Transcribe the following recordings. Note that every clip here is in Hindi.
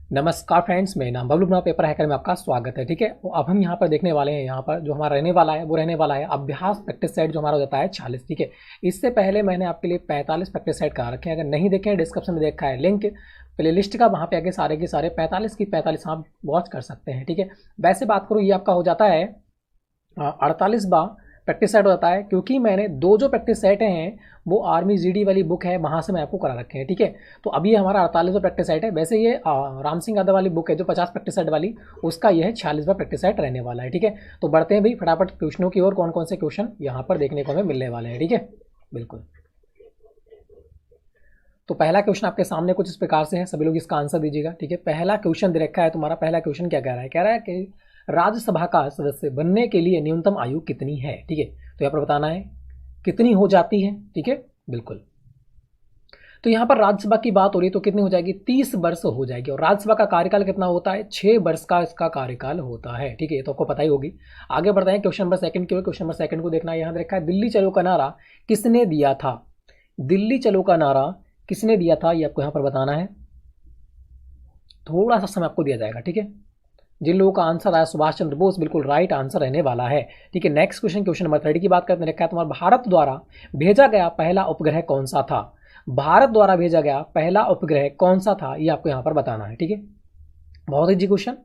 नमस्कार फ्रेंड्स, मेरा नाम बबलू अपना पेपर हैकर में आपका स्वागत है। ठीक है, तो अब हम यहाँ पर देखने वाले हैं, यहाँ पर जो हमारा रहने वाला है वो रहने वाला है अभ्यास प्रैक्टिस सेट जो हमारा हो जाता है 40। ठीक है, इससे पहले मैंने आपके लिए 45 प्रैक्टिस सेट करा रखे हैं। अगर नहीं देखे हैं डिस्क्रिप्शन में देखा है लिंक प्ले लिस्ट का, वहाँ पे आगे सारे के सारे 45 की 45 आप वॉच कर सकते हैं। ठीक है, वैसे बात करूँ ये आपका हो जाता है 48वां प्रैक्टिस सेट हो जाता है, क्योंकि मैंने दो जो प्रैक्टिस सेट हैं वो आर्मी जीडी वाली बुक है, वहाँ से मैं आपको करा रखे हैं। ठीक है, तो अभी हमारा 48वां प्रैक्टिस सेट है। वैसे ये राम सिंह यादव वाली बुक है जो 50 प्रैक्टिस सेट वाली, उसका यह 46वां प्रैक्टिस सेट रहने वाला है। ठीक है, तो बढ़ते हैं भाई फटाफट क्वेश्चनों की ओर। कौन कौन से क्वेश्चन यहाँ पर देखने को हमें मिलने वाले हैं। ठीक है, बिल्कुल। तो पहला क्वेश्चन आपके सामने कुछ इस प्रकार से है, सभी लोग इसका आंसर दीजिएगा। ठीक है, पहला क्वेश्चन दे रखा है तुम्हारा। पहला क्वेश्चन क्या कह रहा है? कह रहा है कि राज्यसभा का सदस्य बनने के लिए न्यूनतम आयु कितनी है। ठीक है, तो यहाँ पर बताना है कितनी हो जाती है। ठीक है, बिल्कुल। तो यहाँ पर राज्यसभा की बात हो रही है तो कितनी हो जाएगी? 30 वर्ष हो जाएगी। और राज्यसभा का कार्यकाल कितना होता है? 6 वर्ष का इसका कार्यकाल होता है। ठीक है, ये तो आपको पता ही होगी। आगे बढ़ते हैं क्वेश्चन नंबर सेकंड की ओर। क्वेश्चन नंबर सेकंड को देखना है, यहाँ देखा है दिल्ली चलो का नारा किसने दिया था? दिल्ली चलो का नारा किसने दिया था ये आपको यहाँ पर बताना है। थोड़ा सा समय आपको दिया जाएगा। ठीक है, जिन लोगों का आंसर आया सुभाष चंद्र बोस, बिल्कुल राइट आंसर रहने वाला है। ठीक है, नेक्स्ट क्वेश्चन, क्वेश्चन नंबर 30 की बात करते हैं। रखा है तुम्हारा भारत द्वारा भेजा गया पहला उपग्रह कौन सा था? भारत द्वारा भेजा गया पहला उपग्रह कौन सा था ये आपको यहाँ पर बताना है। ठीक है, बहुत इजी क्वेश्चन।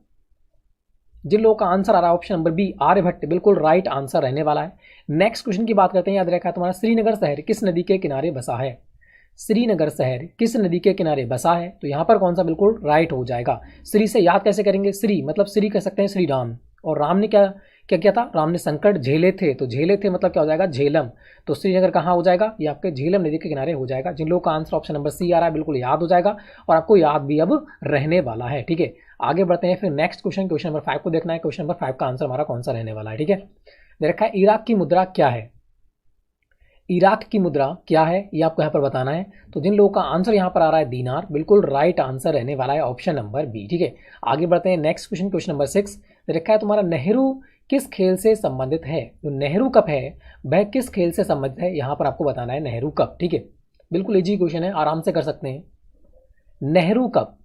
जिन लोगों का आंसर आ रहा है ऑप्शन नंबर बी आर्यभट्ट, बिल्कुल राइट आंसर रहने वाला है। नेक्स्ट क्वेश्चन की बात करते हैं। याद रखा है तुम्हारा श्रीनगर शहर किस नदी के किनारे बसा है? श्रीनगर शहर किस नदी के किनारे बसा है? तो यहाँ पर कौन सा बिल्कुल राइट हो जाएगा? श्री से याद कैसे करेंगे? श्री मतलब श्री कह सकते हैं श्री राम, और राम ने क्या क्या किया था? राम ने संकट झेले थे, तो झेले थे मतलब क्या हो जाएगा? झेलम। तो श्रीनगर कहाँ हो जाएगा? ये आपके झेलम नदी के किनारे हो जाएगा। जिन लोगों का आंसर ऑप्शन नंबर सी आ रहा है बिल्कुल याद हो जाएगा, और आपको याद भी अब रहने वाला है। ठीक है, आगे बढ़ते हैं फिर नेक्स्ट क्वेश्चन, क्वेश्चन नंबर 5 को देखना है। क्वेश्चन नंबर 5 का आंसर हमारा कौन सा रहने वाला है? ठीक है, दे रखा है इराक की मुद्रा क्या है? इराक की मुद्रा क्या है ये आपको यहाँ पर बताना है। तो जिन लोगों का आंसर यहाँ पर आ रहा है दीनार, बिल्कुल राइट आंसर रहने वाला है ऑप्शन नंबर बी। ठीक है, आगे बढ़ते हैं नेक्स्ट क्वेश्चन, क्वेश्चन नंबर 6 रखा है तुम्हारा नेहरू किस खेल से संबंधित है? जो नेहरू कप है वह किस खेल से संबंधित है यहाँ पर आपको बताना है। नेहरू कप, ठीक है, बिल्कुल इजी क्वेश्चन है, आराम से कर सकते हैं। नेहरू कप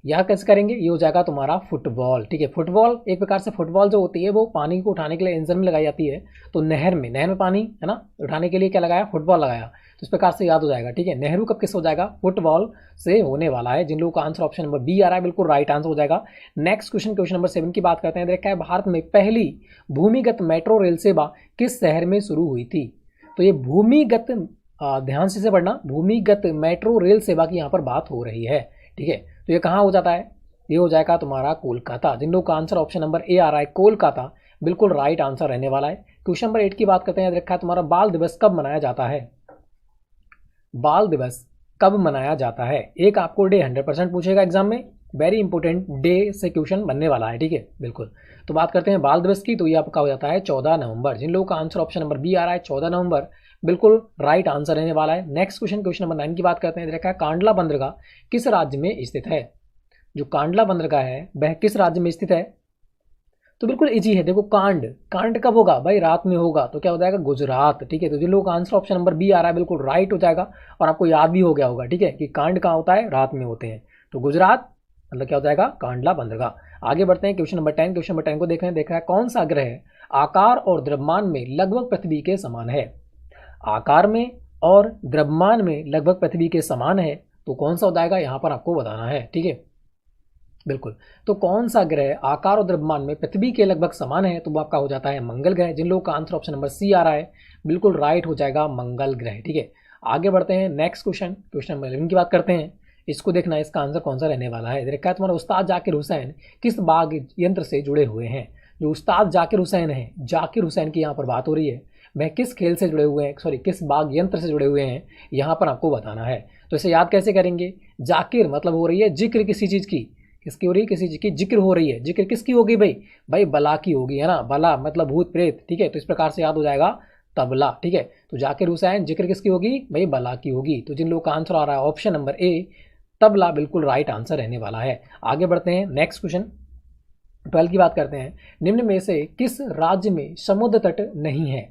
यह कैसे करेंगे? ये हो जाएगा तुम्हारा फुटबॉल। ठीक है, फुटबॉल एक प्रकार से फुटबॉल जो होती है वो पानी को उठाने के लिए इंजन में लगाई जाती है। तो नहर में पानी है ना, उठाने के लिए क्या लगाया? फुटबॉल लगाया। तो इस प्रकार से याद हो जाएगा। ठीक है, नेहरू कप किस हो जाएगा? फुटबॉल से होने वाला है। जिन लोगों का आंसर ऑप्शन नंबर बी आ रहा है बिल्कुल राइट आंसर हो जाएगा। नेक्स्ट क्वेश्चन, क्वेश्चन नंबर 7 की बात करते हैं। देखा है भारत में पहली भूमिगत मेट्रो रेल सेवा किस शहर में शुरू हुई थी? तो ये भूमिगत ध्यान से पढ़ना, भूमिगत मेट्रो रेल सेवा की यहाँ पर बात हो रही है। ठीक है, तो ये कहाँ हो जाता है? ये हो जाएगा तुम्हारा कोलकाता। जिन लोग का आंसर ऑप्शन नंबर ए आ रहा है कोलकाता, बिल्कुल राइट आंसर रहने वाला है। क्वेश्चन नंबर 8 की बात करते हैं। रखा है तुम्हारा बाल दिवस कब मनाया जाता है? बाल दिवस कब मनाया जाता है? एक आपको डे 100% पूछेगा एग्जाम में, वेरी इंपॉर्टेंट डे से क्वेश्चन बनने वाला है। ठीक है, बिल्कुल। तो बात करते हैं बाल दिवस की, तो ये आपका हो जाता है 14 नवंबर। जिन लोगों का आंसर ऑप्शन नंबर बी आ रहा है 14 नवंबर, बिल्कुल राइट आंसर रहने वाला है। नेक्स्ट क्वेश्चन, क्वेश्चन नंबर 9 की बात करते हैं। देखा है कांडला बंदरगाह किस राज्य में स्थित है? जो कांडला बंदरगाह है वह किस राज्य में स्थित है? तो बिल्कुल इजी है। देखो कांड, कांड कब होगा भाई? रात में होगा, तो क्या हो जाएगा? गुजरात। ठीक है, तो जिन लोगों का आंसर ऑप्शन नंबर बी आ रहा है बिल्कुल राइट हो जाएगा, और आपको याद भी हो गया होगा। ठीक है, कि कांड कहाँ होता है? रात में होते हैं। तो गुजरात मतलब क्या हो जाएगा? कांडला बंदरगाह। आगे बढ़ते हैं क्वेश्चन नंबर 10, क्वेश्चन नंबर 10 को देख रहे हैं। देखा है कौन सा ग्रह आकार और द्रव्यमान में लगभग पृथ्वी के समान है? आकार में और द्रव्यमान में लगभग पृथ्वी के समान है, तो कौन सा हो जाएगा यहाँ पर आपको बताना है। ठीक है, बिल्कुल। तो कौन सा ग्रह आकार और द्रव्यमान में पृथ्वी के लगभग समान है? तो वो आपका हो जाता है मंगल ग्रह। जिन लोगों का आंसर ऑप्शन नंबर सी आ रहा है बिल्कुल राइट हो जाएगा मंगल ग्रह। ठीक है, आगे बढ़ते हैं नेक्स्ट क्वेश्चन, क्वेश्चन नंबर 11 की बात करते हैं। इसको देखना है इसका आंसर कौन सा रहने वाला है। देखा है तुम्हारा उस्ताद जाकिर हुसैन किस वाद्य यंत्र से जुड़े हुए हैं? जो उस्ताद जाकिर हुसैन है, जाकिर हुसैन की यहाँ पर बात हो रही है, वह किस खेल से जुड़े हुए हैं, सॉरी किस वाद्य यंत्र से जुड़े हुए हैं, यहाँ पर आपको बताना है। तो इसे याद कैसे करेंगे? जाकिर मतलब हो रही है जिक्र किसी चीज़ की, किसकी हो रही है? किसी चीज़ की जिक्र हो रही है। जिक्र किसकी होगी भाई? भाई बला की होगी, है ना, बला मतलब भूत प्रेत। ठीक है, तो इस प्रकार से याद हो जाएगा तबला। ठीक है, तो जाकिर हुसैन जिक्र किसकी होगी? भाई बला की होगी। तो जिन लोग का आंसर आ रहा है ऑप्शन नंबर ए तबला, बिल्कुल राइट आंसर रहने वाला है। आगे बढ़ते हैं नेक्स्ट क्वेश्चन 12 की बात करते हैं। निम्न में से किस राज्य में समुद्र तट नहीं है?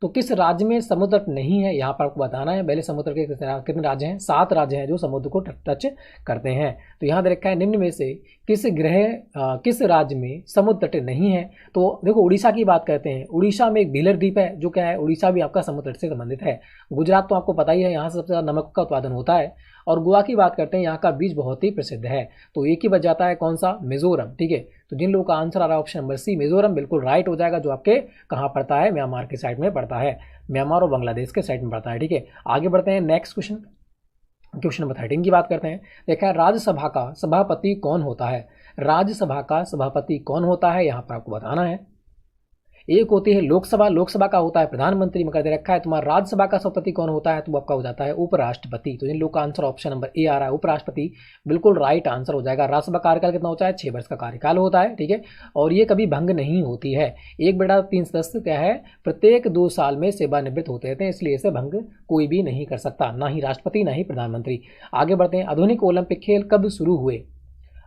तो किस राज्य में समुद्र तट नहीं है, यहाँ पर आपको बताना है। पहले समुद्र के कितने राज्य हैं, 7 राज्य हैं जो समुद्र को टच करते हैं। तो यहाँ दे रखा है निम्न में से किस राज्य में समुद्र तट नहीं है। तो देखो उड़ीसा की बात करते हैं, उड़ीसा में एक व्हीलर द्वीप है जो क्या है, उड़ीसा भी आपका समुद्र तट से संबंधित है। गुजरात तो आपको पता ही है, यहाँ से सबसे ज़्यादा नमक का उत्पादन होता है। और गोवा की बात करते हैं, यहाँ का बीच बहुत ही प्रसिद्ध है। तो एक ही बच जाता है कौन सा, मिजोरम। ठीक है, तो जिन लोगों का आंसर आ रहा है ऑप्शन नंबर सी मिजोरम बिल्कुल राइट हो जाएगा, जो आपके कहाँ पड़ता है, म्यांमार के साइड में पड़ता है, म्यांमार और बांग्लादेश के साइड में पड़ता है। ठीक है, आगे बढ़ते हैं नेक्स्ट क्वेश्चन, क्वेश्चन नंबर 13 की बात करते हैं। देखा है राज्यसभा का सभापति कौन होता है, राज्यसभा का सभापति कौन होता है, यहाँ पर आपको बताना है। एक होती है लोकसभा, लोकसभा का होता है प्रधानमंत्री, मगर दे रखा है तुम्हारा राज्यसभा का सभापति कौन होता है, तो आपका हो जाता है उपराष्ट्रपति। तो जिन लोग का आंसर ऑप्शन नंबर ए आ रहा है उपराष्ट्रपति बिल्कुल राइट आंसर हो जाएगा। राज्यसभा कार्यकाल कितना होता है, 6 वर्ष का कार्यकाल होता है। ठीक है, और ये कभी भंग नहीं होती है। 1/3 सदस्य क्या है, प्रत्येक 2 साल में सेवानिवृत्त होते रहते हैं, इसलिए इसे भंग कोई भी नहीं कर सकता, ना ही राष्ट्रपति ना ही प्रधानमंत्री। आगे बढ़ते हैं, आधुनिक ओलंपिक खेल कब शुरू हुए,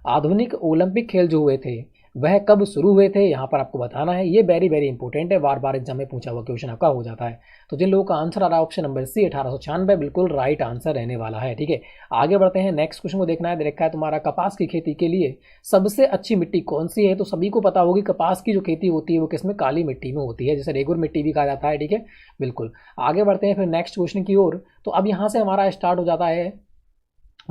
आधुनिक ओलंपिक खेल जो हुए थे वह कब शुरू हुए थे, यहाँ पर आपको बताना है। ये वेरी वेरी इंपॉर्टेंट है, बार बार एग्जाम में पूछा हुआ क्वेश्चन आपका हो जाता है। तो जिन लोगों का आंसर आ रहा है ऑप्शन नंबर सी 1896 बिल्कुल राइट आंसर रहने वाला है। ठीक है, आगे बढ़ते हैं नेक्स्ट क्वेश्चन को देखना है। देखा है तुम्हारा कपास की खेती के लिए सबसे अच्छी मिट्टी कौन सी है, तो सभी को पता होगी कपास की जो खेती होती है वो किसमें, काली मिट्टी में होती है, जिसे रेगुर मिट्टी भी कहा जाता है। ठीक है, बिल्कुल। आगे बढ़ते हैं फिर नेक्स्ट क्वेश्चन की ओर। तो अब यहाँ से हमारा स्टार्ट हो जाता है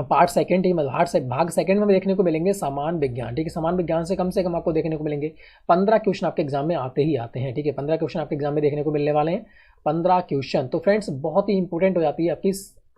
पार्ट सेकंड ही, मतलब भाग सेकंड में देखने को मिलेंगे समान विज्ञान। ठीक है, समान विज्ञान से कम आपको देखने को मिलेंगे 15 क्वेश्चन आपके एग्जाम में आते ही आते हैं। ठीक है, 15 क्वेश्चन आपके एग्जाम में देखने को मिलने वाले हैं, 15 क्वेश्चन। तो फ्रेंड्स बहुत ही इंपॉर्टेंट हो जाती है आपकी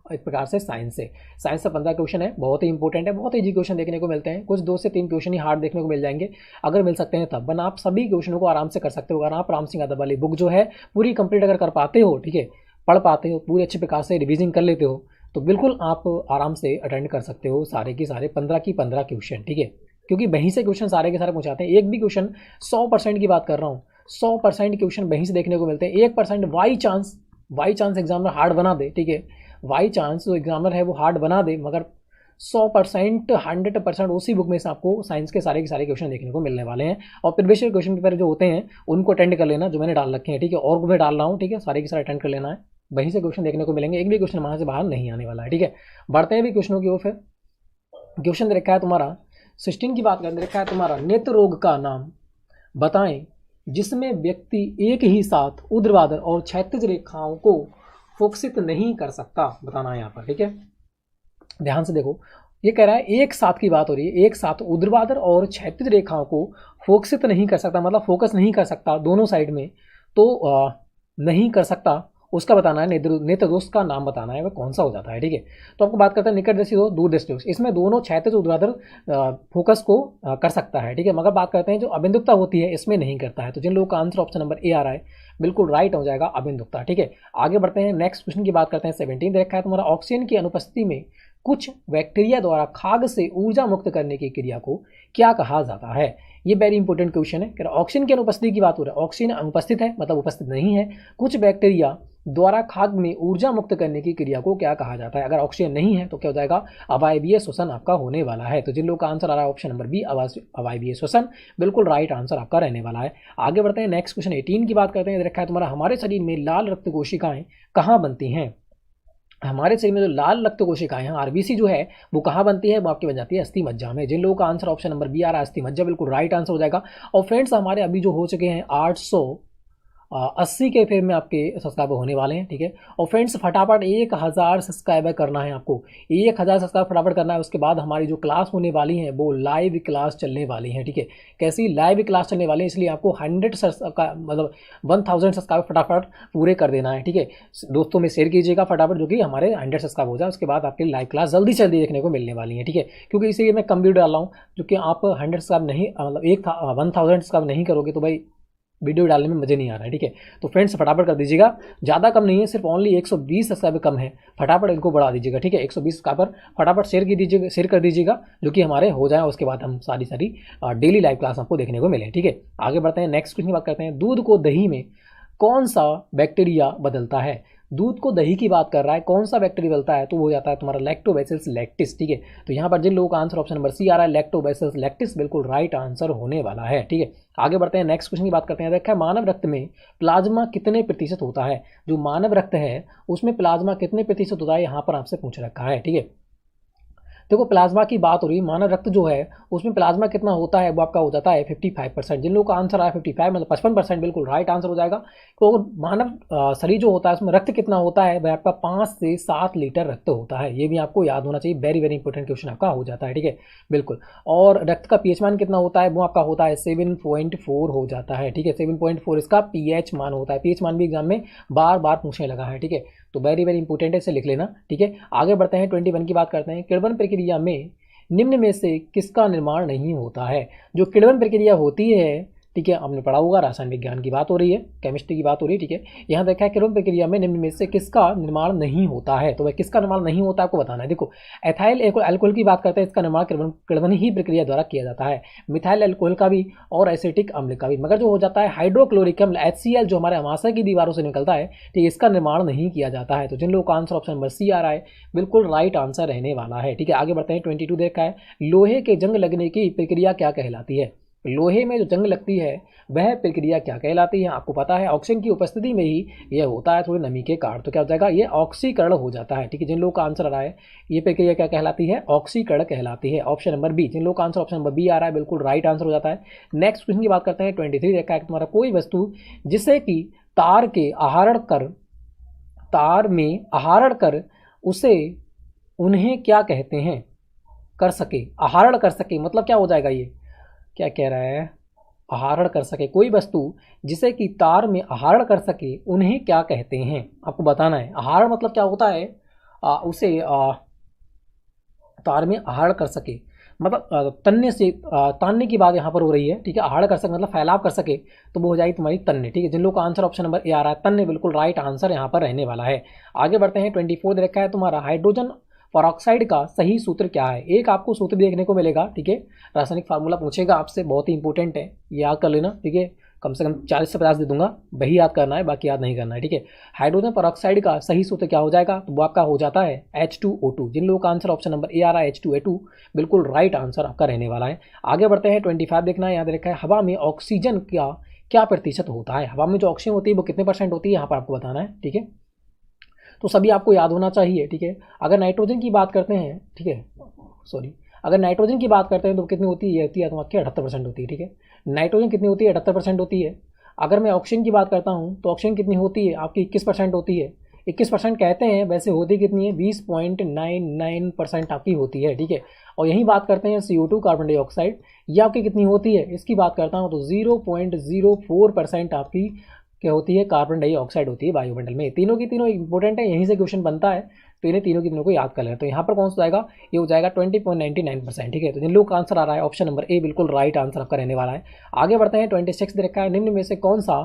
एक प्रकार से साइंस से 15 क्वेश्चन है, बहुत ही इंपॉर्टेंट है, बहुत ईजी क्वेश्चन देखने को मिलते हैं। कुछ 2 से 3 क्वेश्चन ही हार्ड देखने को मिल जाएंगे, अगर मिल सकते हैं तब, वरना आप सभी क्वेश्चनों को आराम से कर सकते हो। अगर आप राम सिंह यादव वाली बुक जो है पूरी कंप्लीट अगर कर पाते हो, ठीक है, पढ़ पाते हो, पूरी अच्छे प्रकार से रिविजन कर लेते हो, तो बिल्कुल आप आराम से अटेंड कर सकते हो सारे की सारे 15 की 15 क्वेश्चन। ठीक है, क्योंकि वहीं से क्वेश्चन सारे के सारे पहुंचाते हैं। एक भी क्वेश्चन 100% की बात कर रहा हूँ, 100% क्वेश्चन वहीं से देखने को मिलते हैं। 1% बाई चांस एग्जामिनर हार्ड बना दे, ठीक है, बाई चांस जो एग्जामिनर है वो हार्ड बना दे, मगर 100% 100% उसी बुक में से आपको साइंस के सारे क्वेश्चन देखने को मिलने वाले हैं। और प्रीवियस क्वेश्चन पेपर जो होते हैं उनको अटेंड कर लेना, जो मैंने डाल रखे हैं। ठीक है, और मैं डाल रहा हूँ, ठीक है, सारे के सारे अटेंड कर लेना है, वहीं से क्वेश्चन देखने को मिलेंगे, एक भी क्वेश्चन वहाँ से बाहर नहीं आने वाला है। ठीक है, बढ़ते हैं भी क्वेश्चनों की ओर। फिर क्वेश्चन रखा है तुम्हारा 16 की बात करते रखा है तुम्हारा, नेत्र रोग का नाम बताएं जिसमें व्यक्ति एक ही साथ ऊर्ध्वाधर और क्षैतिज रेखाओं को फोकसित नहीं कर सकता, बताना है यहाँ पर। ठीक है, ध्यान से देखो, ये कह रहा है एक साथ की बात हो रही है, एक साथ ऊर्ध्वाधर और क्षैतिज रेखाओं को फोकसित नहीं कर सकता, मतलब फोकस नहीं कर सकता दोनों साइड में, तो नहीं कर सकता, उसका बताना है। नेत्र दोष का नाम बताना है, वह कौन सा हो जाता है। ठीक है, तो आपको बात करते हैं निकट दृष्टि दोष, दूर दृष्टि दोष। इसमें दोनों क्षैतिज ऊर्ध्वाधर फोकस को कर सकता है। ठीक है, मगर बात करते हैं जो अबिंदुकता होती है इसमें नहीं करता है। तो जिन लोगों का आंसर ऑप्शन नंबर ए आ रहा है बिल्कुल राइट हो जाएगा, अबिंदुकता। ठीक है, आगे बढ़ते हैं नेक्स्ट क्वेश्चन की बात करते हैं। 17 देखा है तुम्हारा, ऑक्सीजन की अनुपस्थिति में कुछ बैक्टीरिया द्वारा खाद्य से ऊर्जा मुक्त करने की क्रिया को क्या कहा जाता है। ये वेरी इंपॉर्टेंट क्वेश्चन है। ऑक्सीजन की अनुपस्थिति की बात हो रहा है, ऑक्सीजन अनुपस्थित है मतलब उपस्थित नहीं है, कुछ बैक्टीरिया द्वारा खाद्य में ऊर्जा मुक्त करने की क्रिया को क्या कहा जाता है। अगर ऑक्सीजन नहीं है तो क्या हो जाएगा, अवायवीय श्वसन आपका होने वाला है। तो जिन लोगों का आंसर आ रहा है ऑप्शन नंबर बी, अवायवीय श्वसन बिल्कुल राइट आंसर आपका रहने वाला है। आगे बढ़ते हैं नेक्स्ट क्वेश्चन 18 की बात करते हैं। देखा है तुम्हारा, हमारे शरीर में लाल रक्त कोशिकाएं कहाँ बनती हैं। हमारे शरीर में जो लाल रक्त कोशिकाएं हैं, आरबीसी जो है वो कहाँ बनती है, वो आपकी बन जाती है अस्थि मज्जा में। जिन लोगों का आंसर ऑप्शन नंबर बी आ रहा है अस्थि मज्जा बिल्कुल राइट आंसर हो जाएगा। और फ्रेंड्स हमारे अभी जो हो चुके हैं 880 के फेर में आपके सब्सक्राइबर होने वाले हैं। ठीक है, और फ्रेंड्स फटाफट 1000 सब्सक्राइबर करना है आपको, 1000 सब्सक्राइबर फटाफट करना है। उसके बाद हमारी जो क्लास होने वाली है वो लाइव क्लास चलने वाली है। ठीक है, कैसी लाइव क्लास चलने वाली है, इसलिए आपको 1000 सब्सक्राइबर फटाफट पूरे कर देना है। ठीक है, दोस्तों में शेयर कीजिएगा फटाफट, जो कि हमारे 100 सब्सक्राइब हो जाए, उसके बाद आपकी लाइव क्लास जल्दी से जल्दी देखने को मिलने वाली है। ठीक है, क्योंकि इसीलिए मैं कम वीडियो डाल रहा हूँ, क्योंकि आप 100 सब्सक्राइब नहीं, मतलब 1000 सब्सक्राइब नहीं करोगे तो भाई वीडियो डालने में मज़े नहीं आ रहा है। ठीक है, तो फ्रेंड्स फटाफट कर दीजिएगा, ज़्यादा कम नहीं है, सिर्फ ओनली 120 सब्सक्राइबर कम है, फटाफट इनको बढ़ा दीजिएगा। ठीक है, 120 सब्सक्राइबर फटाफट शेयर कर दीजिएगा, जो कि हमारे हो जाए, उसके बाद हम सारी डेली लाइव क्लास आपको देखने को मिले। ठीक है, आगे बढ़ते हैं नेक्स्ट क्वेश्चन की बात करते हैं। दूध को दही में कौन सा बैक्टीरिया बदलता है। दूध को दही की बात कर रहा है, कौन सा बैक्टीरिया बनता है, तो वो हो जाता है तुम्हारा लैक्टोबैसिलस लैक्टिस, ठीक है। तो यहाँ पर जिन लोगों का आंसर ऑप्शन नंबर सी आ रहा है लैक्टोबैसिलस लैक्टिस बिल्कुल राइट आंसर होने वाला है, ठीक है। आगे बढ़ते हैं, नेक्स्ट क्वेश्चन की बात करते हैं। देखा है मानव रक्त में प्लाज्मा कितने प्रतिशत होता है, जो मानव रक्त है उसमें प्लाज्मा कितने प्रतिशत होता है, यहाँ पर आपसे पूछ रखा है, ठीक है। देखो प्लाज्मा की बात हो रही है, मानव रक्त जो है उसमें प्लाज्मा कितना होता है वो आपका हो जाता है 55%। जिन लोगों का आंसर आया 55 मतलब 55% बिल्कुल राइट आंसर हो जाएगा। तो मानव शरीर जो होता है उसमें रक्त कितना होता है वह आपका 5 से 7 लीटर रक्त होता है, ये भी आपको याद होना चाहिए, वेरी वेरी इंपॉर्टेंट क्वेश्चन आपका हो जाता है, ठीक है बिल्कुल। और रक्त का पीएच मान कितना होता है वो आपका होता है 7.4 हो जाता है, ठीक है। 7.4 इसका पीएच मान होता है, पीएच मान भी एग्जाम में बार बार पूछने लगा है, ठीक है। तो वेरी वेरी इंपॉर्टेंट है, इसे लिख लेना, ठीक है। आगे बढ़ते हैं 21 की बात करते हैं। किण्वन प्रक्रिया में निम्न में से किसका निर्माण नहीं होता है, जो किण्वन प्रक्रिया होती है, ठीक है, आपने पढ़ा होगा, रासायनिक विज्ञान की बात हो रही है, केमिस्ट्री की बात हो रही है, ठीक है। यहाँ देखा है किण्वन प्रक्रिया में निम्न में से किसका निर्माण नहीं होता है, तो वह किसका निर्माण नहीं होता है आपको बताना है। देखो एथाइल अल्कोहल की बात करते हैं, इसका निर्माण किण्वन ही प्रक्रिया द्वारा किया जाता है, मिथाइल अल्कोहल का भी और एसिटिक अम्ल का भी। मगर जो हो जाता है हाइड्रोक्लोरिक अम्ल HCl जो हमारे अमाशय की दीवारों से निकलता है, ठीक है, इसका निर्माण नहीं किया जाता है। तो जिन लोगों का आंसर ऑप्शन नंबर सी आ रहा है बिल्कुल राइट आंसर रहने वाला है, ठीक है। आगे बढ़ते हैं 22 देखा है, लोहे के जंग लगने की प्रक्रिया क्या कहलाती है, लोहे में जो जंग लगती है वह प्रक्रिया क्या कहलाती है, आपको पता है ऑक्सीजन की उपस्थिति में ही यह होता है, थोड़ी नमी के कारण। तो क्या हो जाएगा, ये ऑक्सीकरण हो जाता है, ठीक है। जिन लोगों का आंसर आ रहा है ये प्रक्रिया क्या कहलाती है, ऑक्सीकरण कहलाती है, ऑप्शन नंबर बी। जिन लोगों का आंसर ऑप्शन नंबर बी आ रहा है बिल्कुल राइट आंसर हो जाता है। नेक्स्ट क्वेश्चन की बात करते हैं 23 देखा है, तुम्हारा कोई वस्तु जिसे कि तार में आहरण कर उसे उन्हें क्या कहते हैं, कर सके, आहरण कर सके मतलब क्या हो जाएगा, ये क्या कह रहा है, आहरण कर सके, कोई वस्तु जिसे कि तार में आहरण कर सके उन्हें क्या कहते हैं, आपको बताना है। आहरण मतलब क्या होता है, उसे तार में आहरण कर सके मतलब तन्ने से तानने की बात यहाँ पर हो रही है, ठीक है। आहरण कर सके मतलब फैलाव कर सके, तो वो हो जाएगी तुम्हारी तन्ने, ठीक है। जिन लोगों का आंसर ऑप्शन नंबर ए आ रहा है तन्ने बिल्कुल राइट आंसर यहाँ पर रहने वाला है। आगे बढ़ते हैं 24 दे रखा है तुम्हारा, हाइड्रोजन परऑक्साइड का सही सूत्र क्या है। एक आपको सूत्र देखने को मिलेगा, ठीक है, रासायनिक फार्मूला पूछेगा आपसे, बहुत ही इंपॉर्टेंट है, याद कर लेना, ठीक है। कम से कम 40 से 50 दे दूंगा, वही याद करना है, बाकी याद नहीं करना है, ठीक है। हाइड्रोजन परऑक्साइड का सही सूत्र क्या हो जाएगा, तो वो आपका हो जाता है H2O2। जिन लोगों का आंसर ऑप्शन नंबर ए आ रहा है H2O2 बिल्कुल राइट आंसर आपका रहने वाला है। आगे बढ़ते हैं 25 देखना है, याद रखा है हवा में ऑक्सीजन का क्या प्रतिशत होता है, हवा में जो ऑक्सीजन होती है वो कितने % होती है यहाँ पर आपको बताना है, ठीक है। तो सभी आपको याद होना चाहिए, ठीक है। अगर नाइट्रोजन की बात करते हैं, ठीक है, सॉरी, अगर नाइट्रोजन की बात करते हैं तो कितनी होती है, ये होती है तुम्हारी 78% होती है, ठीक है। नाइट्रोजन कितनी होती है, 78% होती है। अगर मैं ऑक्सीजन की बात करता हूँ तो ऑक्सीजन कितनी होती है आपकी, 21% होती है। 21% कहते हैं, वैसे होती कितनी है, 20.99% आपकी होती है, ठीक है। और यही बात करते हैं CO2 कार्बन डाइऑक्साइड, ये आपकी कितनी होती है, इसकी बात करता हूँ तो 0.04% आपकी क्या होती है, कार्बन डाइऑक्साइड होती है वायुमंडल में। तीनों की तीनों इंपॉर्टेंट है, यहीं से क्वेश्चन बनता है, तो इन्हें तीनों की तीनों को याद कर लें। तो यहाँ पर कौन सा जाएगा, ये हो जाएगा 20.99%, ठीक है। तो जिन लोगों का आंसर आ रहा है ऑप्शन नंबर ए बिल्कुल राइट आंसर आपका रहने वाला है। आगे बढ़ते हैं 26 दे रखा है, निम्न में से कौन सा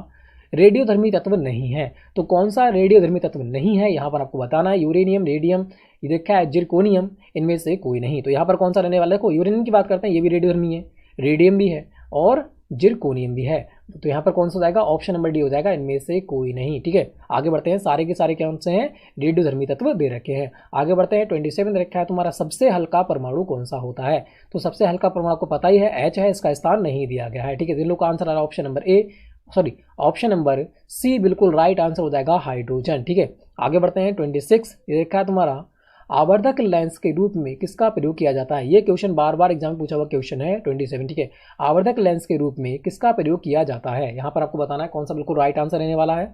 रेडियोधर्मी तत्व नहीं है, तो कौन सा रेडियोधर्मी तत्व नहीं है यहाँ पर आपको बताना है। यूरेनियम, रेडियम, ये देखा है जिरकोनियम, इनमें से कोई नहीं। तो यहाँ पर कौन सा रहने वाला है, देखो यूरेनियम की बात करते हैं, ये भी रेडियोधर्मी है, रेडियम भी है और जिरकोनियम भी है। तो यहाँ पर कौन सा जाएगा, ऑप्शन नंबर डी हो जाएगा, इनमें से कोई नहीं, ठीक है। आगे बढ़ते हैं, सारे के सारे कौन से हैं, रेडियोधर्मी तत्व दे रखे हैं। आगे बढ़ते हैं 27 रखा है तुम्हारा, सबसे हल्का परमाणु कौन सा होता है, तो सबसे हल्का परमाणु को पता ही है, H है, इसका स्थान नहीं दिया गया है, ठीक है। जिन लोग का आंसर आ रहा है option number A, sorry option number C बिल्कुल राइट आंसर हो जाएगा हाइड्रोजन, ठीक है। आगे बढ़ते हैं 26, ये देखा है तुम्हारा, आवर्धक लेंस के रूप में किसका प्रयोग किया जाता है। ये क्वेश्चन बार बार एग्जाम में पूछा हुआ क्वेश्चन है 27, ठीक है। आवर्धक लेंस के रूप में किसका प्रयोग किया जाता है, यहाँ पर आपको बताना है कौन सा बिल्कुल राइट आंसर रहने वाला है।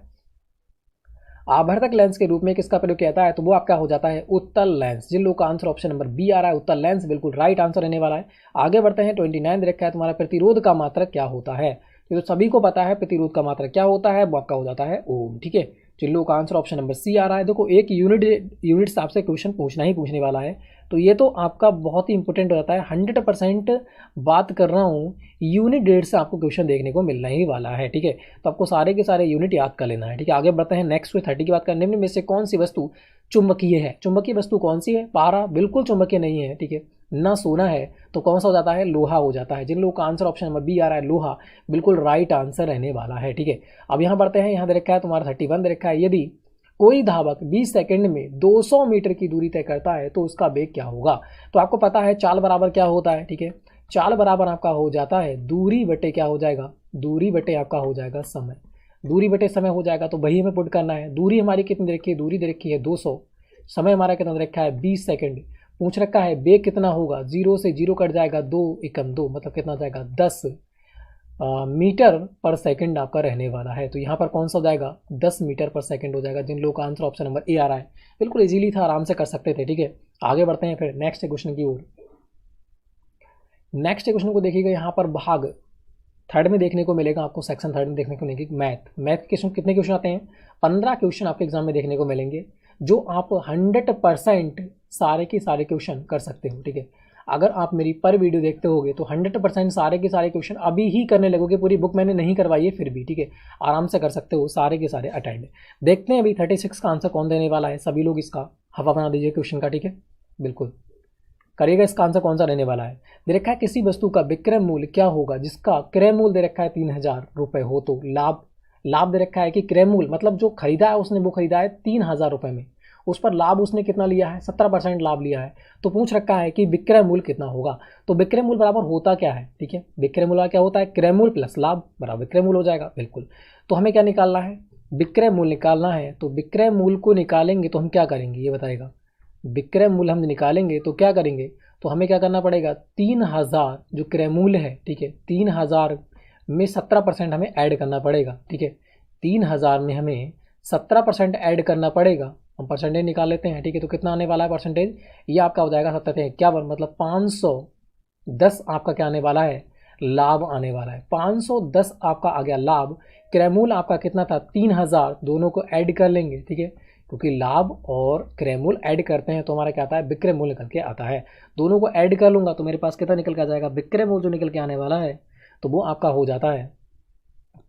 आवर्धक लेंस के रूप में किसका प्रयोग किया जाता है, तो वो आपका हो जाता है उत्तल लेंस। जिन लोगों का आंसर ऑप्शन नंबर बी आ रहा है उत्तल लेंस बिल्कुल राइट आंसर रहने वाला है। आगे बढ़ते हैं 29 रखा है तुम्हारा, प्रतिरोध का मात्रक क्या होता है, तो सभी को पता है प्रतिरोध का मात्रक क्या होता है, वो आपका हो जाता है ओम, ठीक है। जिन लोगों का आंसर ऑप्शन नंबर सी आ रहा है, देखो एक यूनिट से आपसे क्वेश्चन पूछना ही पूछने वाला है, तो ये तो आपका बहुत ही इंपॉर्टेंट हो जाता है। 100% बात कर रहा हूँ, यूनिट डेट से आपको क्वेश्चन देखने को मिलना ही वाला है, ठीक है। तो आपको सारे के सारे यूनिट याद कर लेना है, ठीक है। आगे बढ़ते हैं नेक्स्ट 30 की बात करने में से कौन सी वस्तु चुंबकीय है, चुंबकीय वस्तु कौन सी है, पारा बिल्कुल चुंबकीय नहीं है, ठीक है। ना सोना है तो कौन सा हो जाता है, लोहा हो जाता है। जिन लोगों का आंसर ऑप्शन नंबर बी आ रहा है लोहा बिल्कुल राइट आंसर रहने वाला है, ठीक है। अब यहाँ बढ़ते हैं, यहाँ दे रखा है तुम्हारा 31 दे रखा है, यदि कोई धावक 20 सेकंड में 200 मीटर की दूरी तय करता है तो उसका वेग क्या होगा। तो आपको पता है चाल बराबर क्या होता है, ठीक है। चाल बराबर आपका हो जाता है दूरी बटे क्या हो जाएगा, दूरी बटे आपका हो जाएगा समय। दूरी बटे समय हो जाएगा तो वही हमें पुट करना है। दूरी हमारी कितनी दे रखी है, दूरी दे रखी है 200, समय हमारा कितना दे रखा है 20 सेकंड। पूछ रखा है वेग कितना होगा, 0 से 0 कट जाएगा, 2 एकम 2 मतलब कितना जाएगा 10 मीटर पर सेकंड आपका रहने वाला है। तो यहाँ पर कौन सा हो जाएगा 10 मीटर पर सेकंड हो जाएगा। जिन लोगों का आंसर ऑप्शन नंबर ए आ रहा है, बिल्कुल इजीली था, आराम से कर सकते थे, ठीक है। आगे बढ़ते हैं फिर नेक्स्ट क्वेश्चन की ओर। नेक्स्ट क्वेश्चन को देखिएगा, यहाँ पर भाग थर्ड में देखने को मिलेगा आपको, सेक्शन थर्ड में देखने को मिलेगी मैथ क्वेश्चन। कितने क्वेश्चन आते हैं, 15 क्वेश्चन आपके एग्जाम में देखने को मिलेंगे, जो आप 100% सारे के सारे क्वेश्चन कर सकते हो, ठीक है। अगर आप मेरी पर वीडियो देखते होगे तो 100% सारे के सारे क्वेश्चन अभी ही करने लगोगे। पूरी बुक मैंने नहीं करवाई है फिर भी, ठीक है, आराम से कर सकते हो सारे के सारे अटेंड। देखते हैं अभी 36 का आंसर कौन देने वाला है। सभी लोग इसका हवा बना दीजिए क्वेश्चन का, ठीक है, बिल्कुल करिएगा। इसका आंसर कौन सा रहने वाला है, दे रखा है किसी वस्तु का विक्रय मूल्य क्या होगा जिसका क्रय मूल्य दे रखा है 3000 रुपये हो तो लाभ दे रखा है कि क्रय मूल्य मतलब जो खरीदा है उसने वो खरीदा है 3000 रुपये में, उस पर लाभ उसने कितना लिया है 17% लाभ लिया है। तो पूछ रखा है कि विक्रय मूल्य कितना होगा। तो विक्रय मूल्य बराबर होता क्या है, ठीक है, विक्रय मूल्य क्या होता है, क्रय मूल्य प्लस लाभ बराबर विक्रय मूल्य हो जाएगा, बिल्कुल। तो हमें क्या निकालना है, विक्रय मूल्य निकालना है। तो विक्रय मूल्य को निकालेंगे तो हम क्या करेंगे ये बताएगा। विक्रय मूल्य हम निकालेंगे तो क्या करेंगे, तो हमें क्या करना पड़ेगा 3000 जो क्रय मूल्य है, ठीक है, 3000 में 17% हमें ऐड करना पड़ेगा, ठीक है। 3000 में हमें 17% ऐड करना पड़ेगा। हम परसेंटेज निकाल लेते हैं, ठीक है। तो कितना आने वाला है परसेंटेज, ये आपका हो जाएगा 77 मतलब 510 आपका क्या आने वाला है, लाभ आने वाला है। 510 आपका आ गया लाभ। क्रय मूल्य आपका कितना था 3000, दोनों को ऐड कर लेंगे, ठीक है, क्योंकि लाभ और क्रय मूल्य ऐड करते हैं तो हमारा क्या आता है विक्रय मूल्य निकल के आता है। दोनों को ऐड कर लूंगा तो मेरे पास कितना निकल के आ जाएगा, विक्रय मूल्य जो निकल के आने वाला है तो वो आपका हो जाता है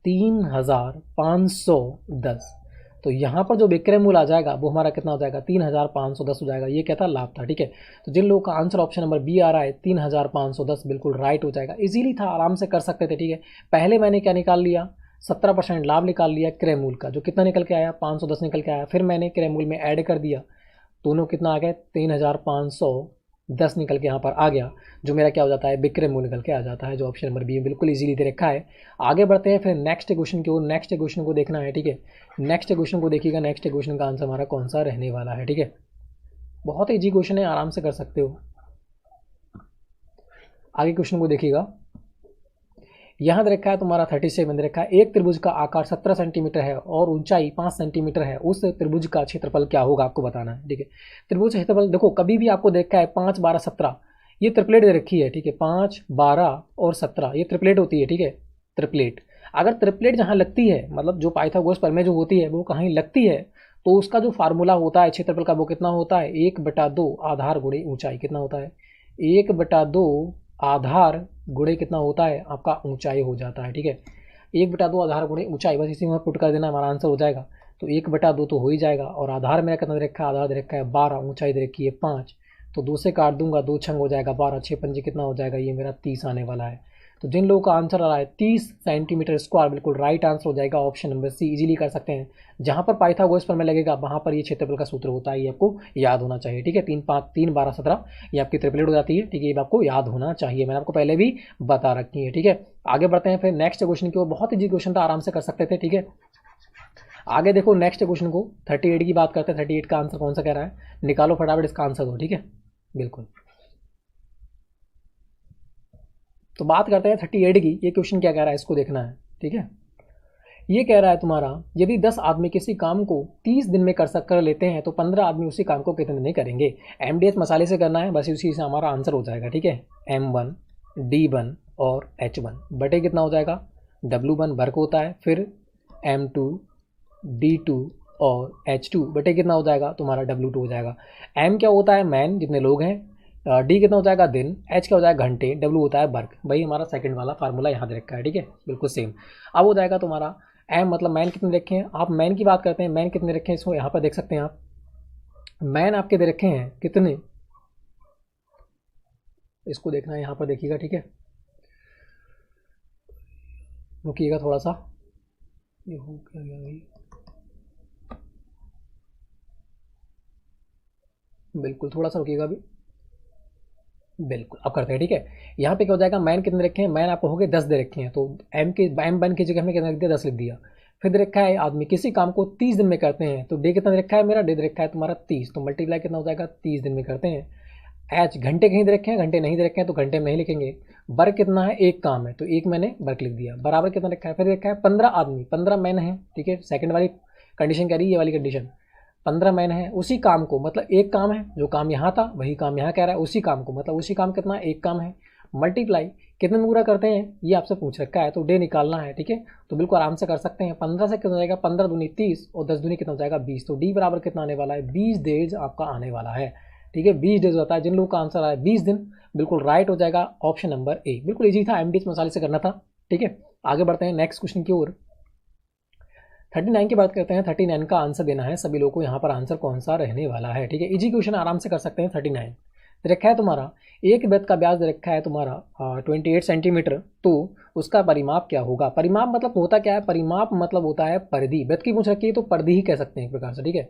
3510। तो यहाँ पर जो विक्रय मूल्य आ जाएगा वो हमारा कितना हो जाएगा 3510 हो जाएगा। ये क्या था, लाभ था, ठीक है। तो जिन लोगों का आंसर ऑप्शन नंबर बी आ रहा है 3510 बिल्कुल राइट हो जाएगा। इजीली था, आराम से कर सकते थे, ठीक है। पहले मैंने क्या निकाल लिया 17% लाभ निकाल लिया क्रय मूल्य का, जो कितना निकल के आया 510 निकल के आया। फिर मैंने क्रय मूल्य में ऐड कर दिया, दोनों कितना आ गए 3510 निकल के यहाँ पर आ गया, जो मेरा क्या हो जाता है विक्रय मूल्य निकल के आ जाता है, जो ऑप्शन नंबर बी बिल्कुल इजीली दे रखा है। आगे बढ़ते हैं फिर नेक्स्ट क्वेश्चन की ओर। नेक्स्ट क्वेश्चन को देखना है, ठीक है। नेक्स्ट क्वेश्चन को देखिएगा, नेक्स्ट क्वेश्चन का आंसर हमारा कौन सा रहने वाला है, ठीक है। बहुत ही ईजी क्वेश्चन है, आराम से कर सकते हो। आगे क्वेश्चन को देखिएगा, यहाँ दे रखा है तुम्हारा 37 दे रखा है एक त्रिभुज का आकार 17 सेंटीमीटर है और ऊंचाई 5 सेंटीमीटर है, उस त्रिभुज का क्षेत्रफल क्या होगा आपको बताना है, ठीक है। त्रिभुज क्षेत्रफल देखो कभी भी आपको देखा है 5 12 17, ये ट्रिपलेट दे रखी है, ठीक है, 5 12 और 17 ये ट्रिपलेट होती है, ठीक है, ट्रिपलेट। अगर ट्रिपलेट जहाँ लगती है मतलब जो पाइथागोरस प्रमेय जो होती है वो कहीं लगती है तो उसका जो फार्मूला होता है क्षेत्रफल का वो कितना होता है 1/2 आधार गुणे ऊंचाई, कितना होता है 1/2 आधार गुणे कितना होता है आपका ऊंचाई हो जाता है, ठीक है। 1/2 आधार गुणे ऊंचाई, बस इसी में पुट कर देना हमारा आंसर हो जाएगा। तो 1/2 तो हो ही जाएगा और आधार मेरा कितना दे रखा है, आधार दे रखा है 12, ऊंचाई दे रखी है 5, तो 2 से काट दूंगा 2 छंग हो जाएगा 12, 6 पंजे कितना हो जाएगा ये मेरा 30 आने वाला है। तो जिन लोगों का आंसर आ रहा है 30 सेंटीमीटर स्क्वायर बिल्कुल राइट आंसर हो जाएगा ऑप्शन नंबर सी। इजीली कर सकते हैं, जहां पर पाइथागोरस प्रमेय लगेगा वहां पर ये क्षेत्रफल का सूत्र होता है, ये आपको याद होना चाहिए, ठीक है। 3 5 3 12 17 ये आपकी ट्रिपलेट हो जाती है, ठीक है, ये आपको याद होना चाहिए, मैंने आपको पहले भी बता रखी है, ठीक है। आगे बढ़ते हैं फिर नेक्स्ट क्वेश्चन की ओर। बहुत ईजी क्वेश्चन था, आराम से कर सकते थे, ठीक है। आगे देखो नेक्स्ट क्वेश्चन को 38 की बात करते हैं। 38 का आंसर कौन सा कह रहा है, निकालो फटाफट इसका आंसर दो, ठीक है, बिल्कुल। तो बात करते हैं 38 की। ये क्वेश्चन क्या कह रहा है इसको देखना है, ठीक है। ये कह रहा है तुम्हारा यदि 10 आदमी किसी काम को 30 दिन में कर लेते हैं तो 15 आदमी उसी काम को कितने दिन में करेंगे। MDH मसाले से करना है, बस उसी से हमारा आंसर हो जाएगा, ठीक है। M1 D1 और H1 बटे कितना हो जाएगा W1 वर्क होता है, फिर M2 D2 और H2 बटे कितना हो जाएगा तुम्हारा W2 हो जाएगा। M क्या होता है मैन जितने लोग हैं, डी कितना हो जाएगा दिन, एच क्या हो जाएगा घंटे, डब्ल्यू होता है वर्क। भाई हमारा सेकंड वाला फार्मूला यहाँ दे रखा है, ठीक है, बिल्कुल सेम। अब हो जाएगा तुम्हारा एम मतलब मैन कितने रखे हैं, आप मैन की बात करते हैं, मैन कितने रखे हैं इसको यहाँ पर देख सकते हैं आप, मैन आपके दे रखे हैं कितने, इसको देखना है यहाँ पर देखिएगा, ठीक है, रुकिएगा थोड़ा सा, ये हो क्या गया भाई, बिल्कुल, थोड़ा सा रुकिएगा अभी। बिल्कुल, अब करते हैं, ठीक है। यहाँ पे क्या हो जाएगा, मैन कितने रखे हैं, मैन आपको हो गए 10 दे रखे हैं, तो एम बन की जगह हमने कितना लिख दिया, 10 लिख दिया। फिर दे रखा है आदमी किसी काम को 30 दिन में करते हैं, तो डे कितना दे रखा है मेरा, डे दे रखा है तुम्हारा 30, तो मल्टीप्लाई कितना हो जाएगा, 30 दिन में करते हैं। एच घंटे कहीं दे रखे हैं, घंटे नहीं दे रखे हैं, तो घंटे में नहीं लिखेंगे। वर्क कितना है, एक काम है, तो एक मैंने वर्क लिख दिया। बराबर कितना रखा है, फिर रखा है 15 आदमी, 15 मैन है, ठीक है। सेकंड वाली कंडीशन कह रही है, ये वाली कंडीशन 15 मैन है, उसी काम को, मतलब एक काम है, जो काम यहाँ था वही काम यहाँ कह रहा है, उसी काम को, मतलब उसी काम कितना, एक काम है। मल्टीप्लाई कितने में पूरा करते हैं, ये आपसे पूछ रखा है, तो डे निकालना है, ठीक है। तो बिल्कुल आराम से कर सकते हैं। 15 से कितना हो जाएगा, 15 दूनी 30 और 10 दूनी कितना हो जाएगा 20, तो डी बराबर कितना आने वाला है, 20 डेज आपका आने वाला है, ठीक है। 20 डेज होता है, जिन लोगों का आंसर आया 20 दिन, बिल्कुल राइट हो जाएगा ऑप्शन नंबर ए। बिल्कुल ईजी था, एमडीएच मसाले से करना था, ठीक है। आगे बढ़ते हैं नेक्स्ट क्वेश्चन की ओर। 39 की बात करते हैं। 39 का आंसर देना है सभी लोगों को, यहाँ पर आंसर कौन सा रहने वाला है, ठीक है। इजी क्वेश्चन आराम से कर सकते हैं। 39 दे रखा है तुम्हारा, एक वृत्त का व्यास दे रखा है तुम्हारा 28 सेंटीमीटर, तो उसका परिमाप क्या होगा। परिमाप मतलब होता क्या है, परिमाप मतलब होता है परिधि। वृत्त की पूछ रखी है तो परिधि ही कह सकते हैं एक प्रकार से, ठीक है।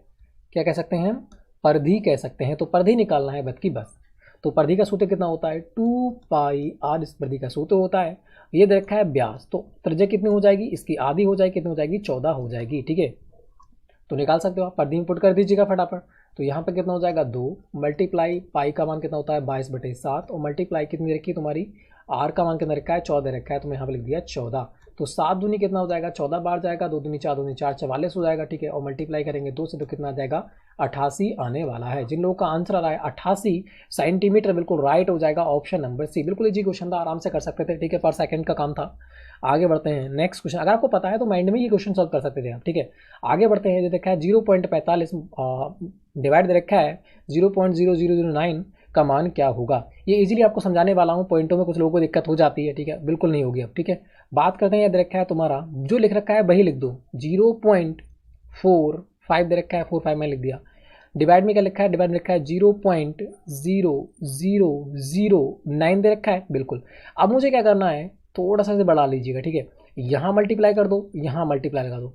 क्या कह सकते हैं, परिधि कह सकते हैं। तो परिधि निकालना है वृत्त की बस। तो परिधि का सूत्र कितना होता है, 2 पाई आर इस परिधि का सूत्र होता है। ये दे रखा है व्यास, तो त्रिज्या कितनी हो जाएगी, इसकी आधी हो जाएगी, कितनी हो जाएगी, 14 हो जाएगी, ठीक है। तो निकाल सकते हो आप, परिधि में पुट कर दीजिएगा फटाफट। तो यहाँ पे कितना हो जाएगा 2 मल्टीप्लाई पाई का मान कितना होता है 22/7 और मल्टीप्लाई कितनी रखी तुम्हारी आर का मान कितना रखा है 14 रखा है, तो मैं यहाँ पे लिख दिया 14। तो 7 दूनी कितना हो जाएगा 14 बार जाएगा, 2 दूनी 4 दूनी 4 44 हो जाएगा, ठीक है। और मल्टीप्लाई करेंगे 2 से तो कितना आ जाएगा 88 आने वाला है। जिन लोगों का आंसर आ रहा है 88 सेंटीमीटर, बिल्कुल राइट हो जाएगा ऑप्शन नंबर सी। बिल्कुल इजी क्वेश्चन था, आराम से कर सकते थे, ठीक है। पर सेकंड का काम था। आगे बढ़ते हैं नेक्स्ट क्वेश्चन। अगर आपको पता है तो माइंड में ये क्वेश्चन सॉल्व कर सकते थे आप, ठीक है। आगे बढ़ते हैं। ये देखा है 0.45 डिवाइड दे रखा है 0.0009 का मान क्या होगा। ये इजीली आपको समझाने वाला हूँ, पॉइंटों में कुछ लोगों को दिक्कत हो जाती है, ठीक है। बिल्कुल नहीं होगी अब, ठीक है। बात करते हैं, ये दे रखा है तुम्हारा जो लिख रखा है वही लिख दो। 0.45 दे रखा है, 45 मैंने लिख दिया। डिवाइड में क्या लिखा है, डिवाइड में लिखा है 0.0009 दे रखा है, बिल्कुल। अब मुझे क्या करना है, थोड़ा सा इसे बढ़ा लीजिएगा, ठीक है। यहाँ मल्टीप्लाई कर दो, यहाँ मल्टीप्लाई लगा दो।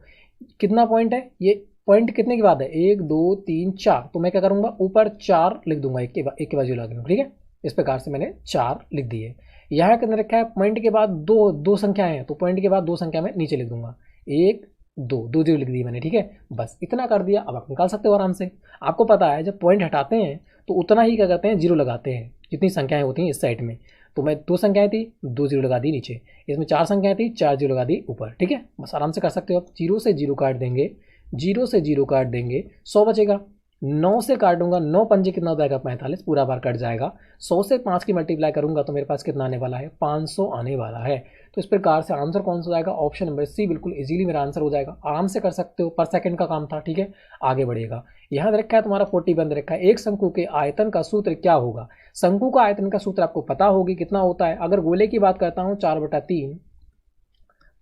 कितना पॉइंट है, ये पॉइंट कितने के बाद है, 1 2 3 4, तो मैं क्या करूँगा ऊपर 4 लिख दूंगा, एक के बाद 0 लगा दूंगा, ठीक है। इस प्रकार से मैंने 4 लिख दिए। यहाँ कितने रखा है, पॉइंट के बाद दो संख्याएं हैं, तो पॉइंट के बाद 2 संख्या में नीचे लिख दूंगा, 1 2 0 लिख दी मैंने, ठीक है। बस इतना कर दिया। अब आप निकाल सकते हो आराम से। आपको पता है जब पॉइंट हटाते हैं तो उतना ही क्या करते हैं, 0 लगाते हैं, जितनी संख्याएं होती हैं इस साइड में। तो मैं 2 संख्याएं थी, 2 0 लगा दी नीचे, इसमें 4 संख्याएं थी, 4 0 लगा दी ऊपर, ठीक है। बस आराम से कर सकते हो आप। 0 से 0 काट देंगे, 0 से 0 काट देंगे, 100 बचेगा। 9 से काटूंगा, 9 पंजे कितना हो जाएगा 45, पूरा बार कट जाएगा। 100 से 5 की मल्टीप्लाई करूंगा तो मेरे पास कितना आने वाला है, 500 आने वाला है। तो इस प्रकार से आंसर कौन सा हो जाएगा, ऑप्शन नंबर सी बिल्कुल इजीली मेरा आंसर हो जाएगा। आराम से कर सकते हो, पर सेकंड का काम था, ठीक है। आगे बढ़िएगा। यहाँ दे रखा है तुम्हारा 40 बंद रखा है, एक शंकु के आयतन का सूत्र क्या होगा। शंकु का आयतन का सूत्र आपको पता होगी कितना होता है। अगर गोले की बात करता हूँ 4/3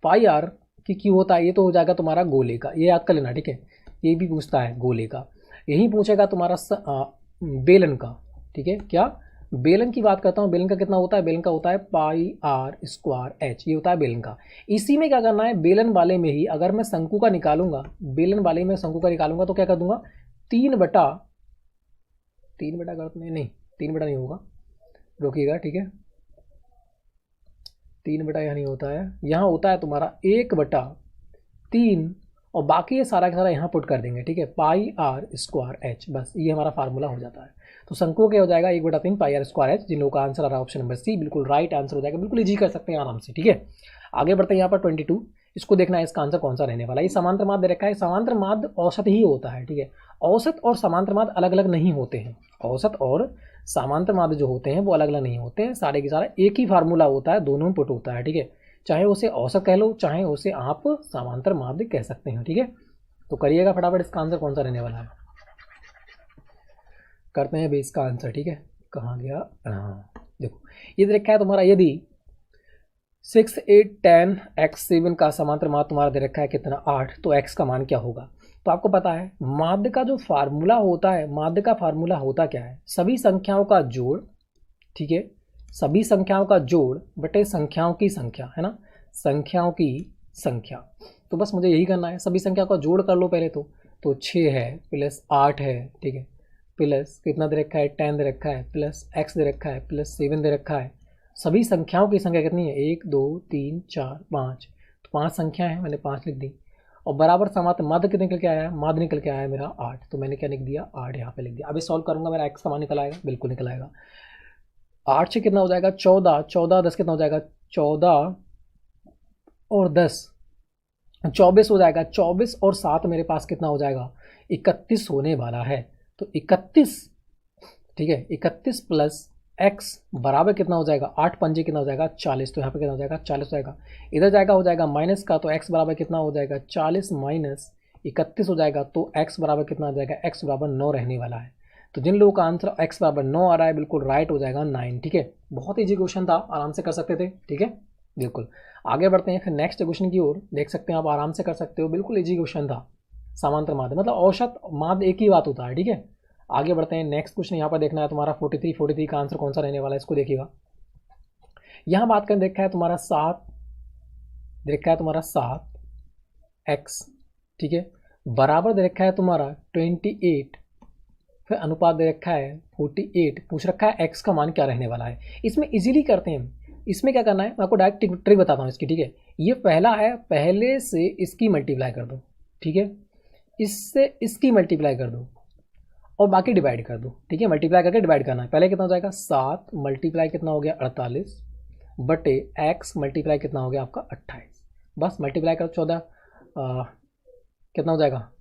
पाई आर की क्यों होता है, ये तो हो जाएगा तुम्हारा गोले का, ये याद कर लेना, ठीक है। ये भी पूछता है गोले का, यही पूछेगा तुम्हारा बेलन का, ठीक है। क्या बेलन की बात करता हूँ, बेलन का कितना होता है, बेलन का होता है पाई आर स्क्वायर एच, ये होता है बेलन का। इसी में क्या करना है, बेलन वाले में ही अगर मैं शंकु का निकालूंगा, बेलन वाले में शंकु का निकालूंगा तो क्या कर दूंगा, 3/3 कर नहीं 3 नहीं होगा, रोकिएगा, ठीक है। 3 यहाँ नहीं होता है, यहाँ होता है तुम्हारा 1/3 और बाकी ये सारा का सारा यहाँ पुट कर देंगे, ठीक है। पाई आर स्क्वायर एच, बस ये हमारा फार्मूला हो जाता है। तो शंकु क्या हो जाएगा 1/3 पाई आर स्क्वायर एच। जिन लोगों का आंसर आ रहा है ऑप्शन नंबर सी बिल्कुल राइट आंसर हो जाएगा। बिल्कुल इजी कर सकते हैं आराम से, ठीक है। आगे बढ़ते हैं। यहाँ पर 22 इसको देखना है, इसका आंसर कौन सा रहने वाला है। ये समांतर माध्य दे रखा है, समांतर माध्य औसत ही होता है, ठीक है। औसत और समांतर माध्य अलग अलग नहीं होते हैं। औसत और समांतर माध्य जो होते हैं वो अलग अलग नहीं होते हैं, सारे के सारे एक ही फार्मूला होता है, दोनों में पुट होता है, ठीक है। चाहे उसे औसत कह लो, चाहे उसे आप समांतर माध्य कह सकते हैं, ठीक है। तो करिएगा फटाफट, इसका आंसर कौन सा रहने वाला है। करते हैं भी इसका आंसर, ठीक है। कहाँ गया, हाँ देखो ये दे रखा है तुम्हारा, यदि 6 8 10 x7 का समांतर माध्य तुम्हारा दे रखा है कितना 8, तो x का मान क्या होगा। तो आपको पता है माध्य का जो फार्मूला होता है, माध्य का फार्मूला होता क्या है, सभी संख्याओं का जोड़, ठीक है। सभी संख्याओं का जोड़ बटे संख्याओं की संख्या, है ना, संख्याओं की संख्या। तो बस मुझे यही करना है, सभी संख्या का जोड़ कर लो पहले तो 6 है प्लस 8 है, ठीक है, प्लस कितना दे रखा है 10 दे रखा है प्लस x दे रखा है प्लस 7 दे रखा है। सभी संख्याओं की संख्या कितनी है 1 2 3 4 5, तो 5 संख्या है, मैंने 5 लिख दी। और बराबर समात मध्य कितने निकल के आया है, मध्य निकल के आया है मेरा 8, तो मैंने क्या लिख दिया 8 यहाँ पे लिख दिया। अभी सॉल्व करूंगा मेरा x का मान निकल आएगा, बिल्कुल निकल आएगा। 8 से कितना हो जाएगा 14, 14 10 कितना हो जाएगा 14 और 10 24 हो जाएगा। 24 और 7 मेरे पास कितना हो जाएगा 31 होने वाला है। तो 31, ठीक है, 31 प्लस x बराबर कितना हो जाएगा 8 पंजे कितना हो जाएगा 40, तो यहाँ पे कितना हो जाएगा 40 हो जाएगा। इधर जाएगा हो जाएगा माइनस का, तो x बराबर कितना हो जाएगा 40 माइनस 31 हो जाएगा, तो x बराबर कितना आ जाएगा x बराबर 9 रहने वाला है। तो जिन लोगों का आंसर x बराबर 9 आ रहा है बिल्कुल राइट हो जाएगा 9, ठीक है। बहुत ईजी क्वेश्चन था, आराम से कर सकते थे, ठीक है, बिल्कुल। आगे बढ़ते हैं फिर नेक्स्ट क्वेश्चन की ओर, देख सकते हैं आप आराम से कर सकते हो, बिल्कुल ईजी क्वेश्चन था। समांतर माध्य मतलब औसत माध्य एक ही बात होता है, ठीक है। आगे बढ़ते हैं नेक्स्ट क्वेश्चन, यहाँ पर देखना है तुम्हारा 43 का आंसर कौन सा रहने वाला है, इसको देखिएगा। यहाँ बात करें देखा है तुम्हारा 7, देखा है तुम्हारा 7x, ठीक है, बराबर दे रखा है तुम्हारा 28, फिर अनुपात दे रखा है 48, पूछ रखा है x का मान क्या रहने वाला है। इसमें इजीली करते हैं, इसमें क्या करना है मैं आपको डायरेक्ट ट्रिक बताता हूँ इसकी, ठीक है। ये पहला है, पहले से इसकी मल्टीप्लाई कर दो, ठीक है, इससे इसकी मल्टीप्लाई कर दो और बाकी डिवाइड कर दो, ठीक है। मल्टीप्लाई करके डिवाइड करना है। पहले कितना हो जाएगा 7 मल्टीप्लाई कितना हो गया 48 बटे x मल्टीप्लाई कितना हो गया आपका 28, बस मल्टीप्लाई कर 14 कितना हो जाएगा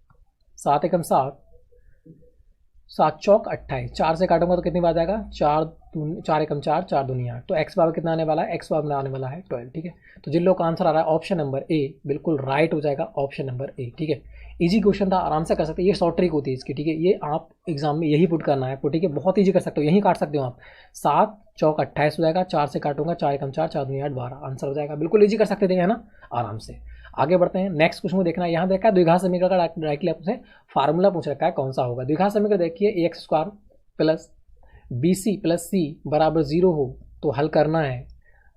7 एकम 7, 7 चौक 28, 4 से काटूंगा तो कितनी बार जाएगा 4 एकम 4, 4 दूनी 8, तो x बराबर कितना आने वाला है x बराबर आने वाला है 12, ठीक है। तो जिन लोग का आंसर आ रहा है ऑप्शन नंबर ए बिल्कुल राइट हो जाएगा, ऑप्शन नंबर ए, ठीक है। इजी क्वेश्चन था, आराम से कर सकते हैं, ये शॉर्ट ट्रिक होती है इसकी, ठीक है। ये आप एग्जाम में यही पुट करना है, ठीक है, बहुत ईजी कर सकते हो, यही काट सकते हो आप। 7 चौक 28 हो जाएगा, 4 से काटूंगा 4 एकम 4, 4 दूनी 8 12, आंसर हो जाएगा, बिल्कुल ईजी कर सकते थे, है ना, आराम से। आगे बढ़ते हैं नेक्स्ट क्वेश्चन को देखना है। यहाँ देखा है द्विघात समीकरण का डायरेक्टली आपसे फार्मूला पूछ रखा है, कौन सा होगा द्विघात समीकरण। देखिए ax square plus bc plus c बराबर 0 हो तो हल करना है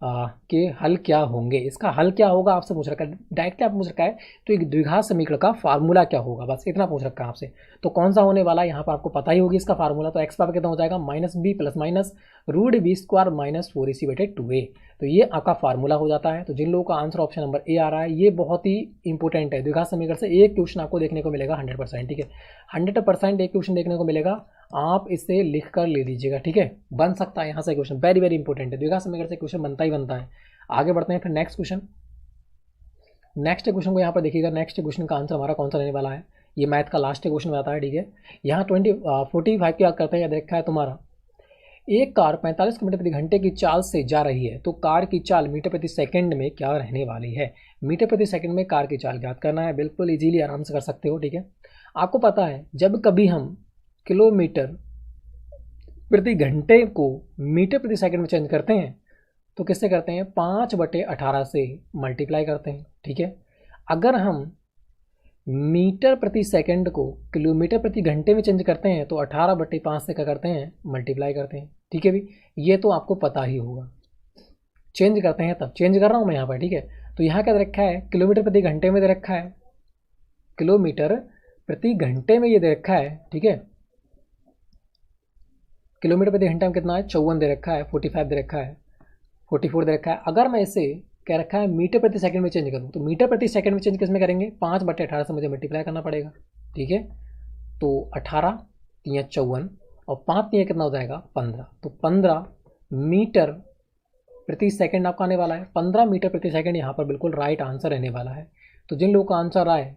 कि हल क्या होंगे, इसका हल क्या होगा आपसे पूछ रखा है, डायरेक्टली आप पूछ रखा है तो एक द्विघात समीकरण का फार्मूला क्या होगा, बस इतना पूछ रखा है आपसे। तो कौन सा होने वाला है यहाँ पर आपको पता ही होगी इसका फार्मूला। तो एक्स पावर कितना हो जाएगा -b plus minus root B square minus 4ac बटे 2a, तो ये आपका फार्मूला हो जाता है। तो जिन लोगों का आंसर ऑप्शन नंबर ए आ रहा है, ये बहुत ही इंपॉर्टेंट है। द्विघात समीकरण से एक क्वेश्चन आपको देखने को मिलेगा 100%, ठीक है, 100% एक क्वेश्चन देखने को मिलेगा, आप इसे लिख कर ले लीजिएगा, ठीक है, बन सकता है यहाँ से क्वेश्चन, वेरी वेरी इंपॉर्टेंट है, द्विघात समीकरण से क्वेश्चन बनता ही बनता है। आगे बढ़ते हैं फिर नेक्स्ट क्वेश्चन को यहाँ पर देखिएगा। नेक्स्ट क्वेश्चन का आंसर हमारा कौन सा रहने वाला है, ये मैथ का लास्ट क्वेश्चन में आता है, ठीक है। यहाँ 45 की बात करते हैं, देखा है तुम्हारा एक कार 45 किलोमीटर प्रति घंटे की चाल से जा रही है, तो कार की चाल मीटर प्रति सेकंड में क्या रहने वाली है। मीटर प्रति सेकंड में कार की चाल ज्ञात करना है, बिल्कुल इजीली आराम से कर सकते हो, ठीक है। आपको पता है जब कभी हम किलोमीटर प्रति घंटे को मीटर प्रति सेकंड में चेंज करते हैं तो किससे करते हैं 5/18 से मल्टीप्लाई करते हैं, ठीक है। अगर हम मीटर प्रति सेकंड को किलोमीटर प्रति घंटे में चेंज करते हैं तो 18/5 से क्या करते हैं मल्टीप्लाई करते हैं, ठीक है भी, ये तो आपको पता ही होगा। चेंज करते हैं तब, चेंज कर रहा हूँ मैं यहाँ पर, ठीक है। तो यहाँ क्या दे रखा है किलोमीटर प्रति घंटे में दे रखा है, किलोमीटर प्रति घंटे में ये दे रखा है, ठीक है। किलोमीटर प्रति घंटे में कितना है 54 दे रखा है, 45 दे रखा है, 44 दे रखा है। अगर मैं इसे क्या रखा है मीटर प्रति सेकंड में चेंज करूँ तो मीटर प्रति सेकंड में चेंज किस में करेंगे 5/18 से मुझे मल्टीप्लाई करना पड़ेगा, ठीक है। तो 18 3 54 और 5 3 कितना हो जाएगा 15, तो 15 मीटर प्रति सेकंड आपका आने वाला है। 15 मीटर प्रति सेकंड यहाँ पर बिल्कुल राइट आंसर रहने वाला है। तो जिन लोगों का आंसर आए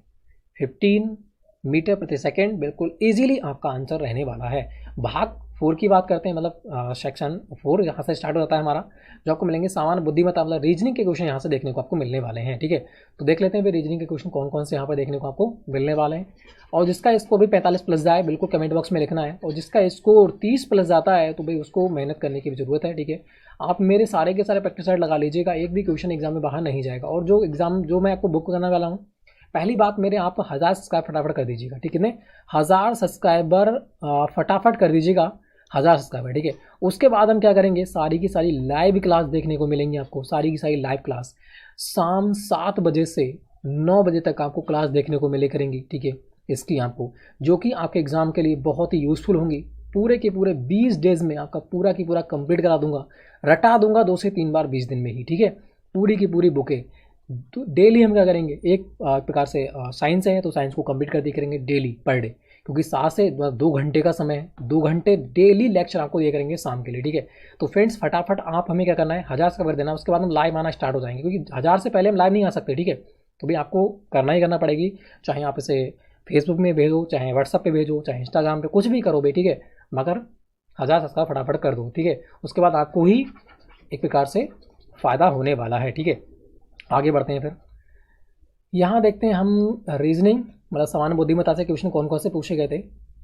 15 मीटर प्रति सेकंड बिल्कुल ईजिली आपका आंसर रहने वाला है। भाग 4 की बात करते हैं, मतलब सेक्शन 4 यहाँ से स्टार्ट हो जाता है हमारा, जो आपको मिलेंगे सामान्य बुद्धिमत्ता मतलब रीजनिंग के क्वेश्चन यहाँ से देखने को आपको मिलने वाले हैं, ठीक है। तो देख लेते हैं फिर रीजनिंग के क्वेश्चन कौन कौन से यहाँ पर देखने को आपको मिलने वाले हैं। और जिसका स्कोर भी 45 प्लस जाए बिल्कुल कमेंट बॉक्स में लिखना है, और जिसका स्कोर 30 प्लस जाता है तो भाई उसको मेहनत करने की भी जरूरत है, ठीक है। आप मेरे सारे के सारे प्रैक्टिस सेट लगा लीजिएगा, एक भी क्वेश्चन एग्जाम में बाहर नहीं जाएगा। और जो एग्जाम जो मैं आपको बुक करने वाला हूँ, पहली बात मेरे आप 1000 सब्सक्राइब फटाफट कर दीजिएगा, ठीक है, 1000 सब्सक्राइबर फटाफट कर दीजिएगा, 1000 सब्सक्राइबर, ठीक है। उसके बाद हम क्या करेंगे, सारी की सारी लाइव क्लास देखने को मिलेंगी आपको, सारी की सारी लाइव क्लास शाम 7 बजे से 9 बजे तक आपको क्लास देखने को मिले करेंगी, ठीक है। इसकी आपको, जो कि आपके एग्ज़ाम के लिए बहुत ही यूज़फुल होंगी। पूरे के पूरे 20 डेज़ में आपका पूरा की पूरा कंप्लीट करा दूंगा, रटा दूंगा 2 से 3 बार 20 दिन में ही, ठीक है। पूरी की पूरी बुकें तो डेली हम क्या करेंगे, एक प्रकार से साइंस है तो साइंस को कंप्लीट कर दिया करेंगे डेली पर डे, क्योंकि 7 से 2 घंटे का समय है, 2 घंटे डेली लेक्चर आपको दिया करेंगे शाम के लिए, ठीक है। तो फ्रेंड्स फटाफट आप हमें क्या करना है, 1000 सब्सक्राइबर देना, उसके बाद हम लाइव आना स्टार्ट हो जाएंगे, क्योंकि 1000 से पहले हम लाइव नहीं आ सकते, ठीक है। तो भी आपको करना ही करना पड़ेगी, चाहे आप इसे फेसबुक में भेजो, चाहे व्हाट्सअप पे भेजो, चाहे इंस्टाग्राम पे, कुछ भी करो भाई, ठीक है, मगर 1000 सब्सक्राइब फटाफट कर दो, ठीक है। उसके बाद आपको ही एक प्रकार से फ़ायदा होने वाला है, ठीक है। आगे बढ़ते हैं फिर, यहाँ देखते हैं हम रीजनिंग मतलब सामान्य बुद्धिमत्ता से क्वेश्चन कौन कौन से पूछे गए थे।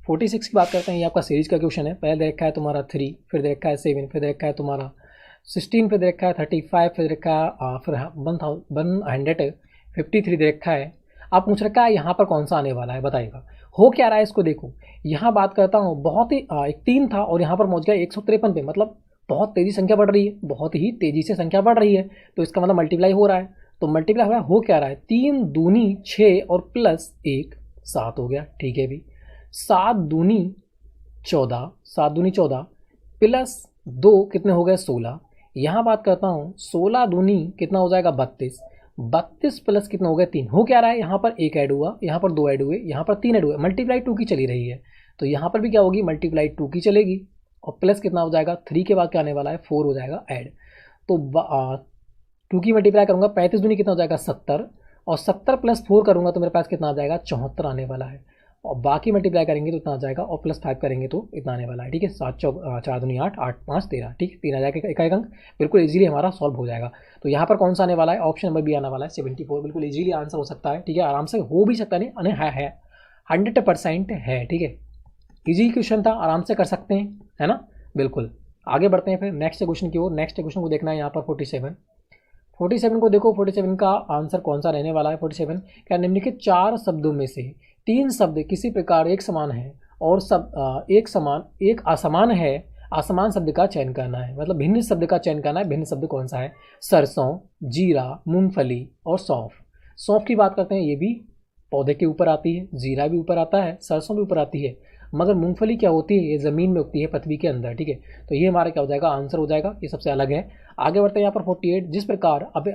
46 की बात करते हैं, ये आपका सीरीज का क्वेश्चन है। पहले दे रखा है तुम्हारा 3, फिर दे रखा है 7, फिर दे रखा है तुम्हारा 16, फिर दे रखा है 35, फिर दे रखा है फिर 153 दे रखा है। आप पूछ रखा है यहाँ पर कौन सा आने वाला है, बताइएगा। हो क्या रहा है इसको देखो, यहाँ बात करता हूँ बहुत ही एक 3 था और यहाँ पर पहुँच गया 153 पे, मतलब बहुत तेज़ी संख्या बढ़ रही है, बहुत ही तेज़ी से संख्या बढ़ रही है, तो इसका मतलब मल्टीप्लाई हो रहा है। तो मल्टीप्लाई हो रहा है, हो क्या रहा है, 3 दूनी 6 और प्लस 1 7 हो गया, ठीक है भी। 7 दूनी 14, 7 दूनी 14 प्लस 2 कितने हो गए 16। यहाँ बात करता हूँ 16 दूनी कितना हो जाएगा 32, 32 प्लस कितना हो गया 3। हो क्या रहा है, यहाँ पर 1 ऐड हुआ, यहाँ पर 2 ऐड हुए, यहाँ पर 3 ऐड हुए, मल्टीप्लाई 2 की चली रही है, तो यहाँ पर भी क्या होगी मल्टीप्लाई 2 की चलेगी, और प्लस कितना हो जाएगा 3 के बाद क्या आने वाला है 4 हो जाएगा ऐड। तो 2 की मल्टीप्लाई करूँगा 35 दूनी कितना हो जाएगा 70, और 70 प्लस 4 करूँगा तो मेरे पास कितना आ जाएगा 74 आने वाला है, और बाकी मल्टीप्लाई करेंगे तो इतना आ जाएगा, और प्लस 5 करेंगे तो इतना आने वाला है, ठीक है। 7 4 दूनी 8, 8 5 13, ठीक है, 3 आ जाएगा, एक अंक बिल्कुल इजीली हमारा सॉल्व हो जाएगा। तो यहाँ पर कौन सा आने वाला है, ऑप्शन नंबर बी आने वाला है 74, बिल्कुल इजीली आंसर हो सकता है, ठीक है, आराम से हो भी सकता नहीं है 100% है, ठीक है। इजी क्वेश्चन था, आराम से कर सकते हैं, है ना, बिल्कुल। आगे बढ़ते हैं फिर नेक्स्ट क्वेश्चन की ओर। नेक्स्ट क्वेश्चन को देखना है यहाँ पर 47 को देखो, 47 का आंसर कौन सा रहने वाला है। 47 क्या, निम्नलिखित 4 शब्दों में से 3 शब्द किसी प्रकार एक समान है और एक असमान है, असमान शब्द का चयन करना है, मतलब भिन्न शब्द का चयन करना है। भिन्न शब्द कौन सा है, सरसों, जीरा, मूंगफली और सौंफ। सौंफ की बात करते हैं, ये भी पौधे के ऊपर आती है, जीरा भी ऊपर आता है, सरसों भी ऊपर आती है, मगर मूंगफली क्या होती है, ये ज़मीन में उगती है पृथ्वी के अंदर, ठीक है। तो ये हमारा क्या हो जाएगा, आंसर हो जाएगा, ये सबसे अलग है। आगे बढ़ते हैं यहाँ पर 48, जिस प्रकार अब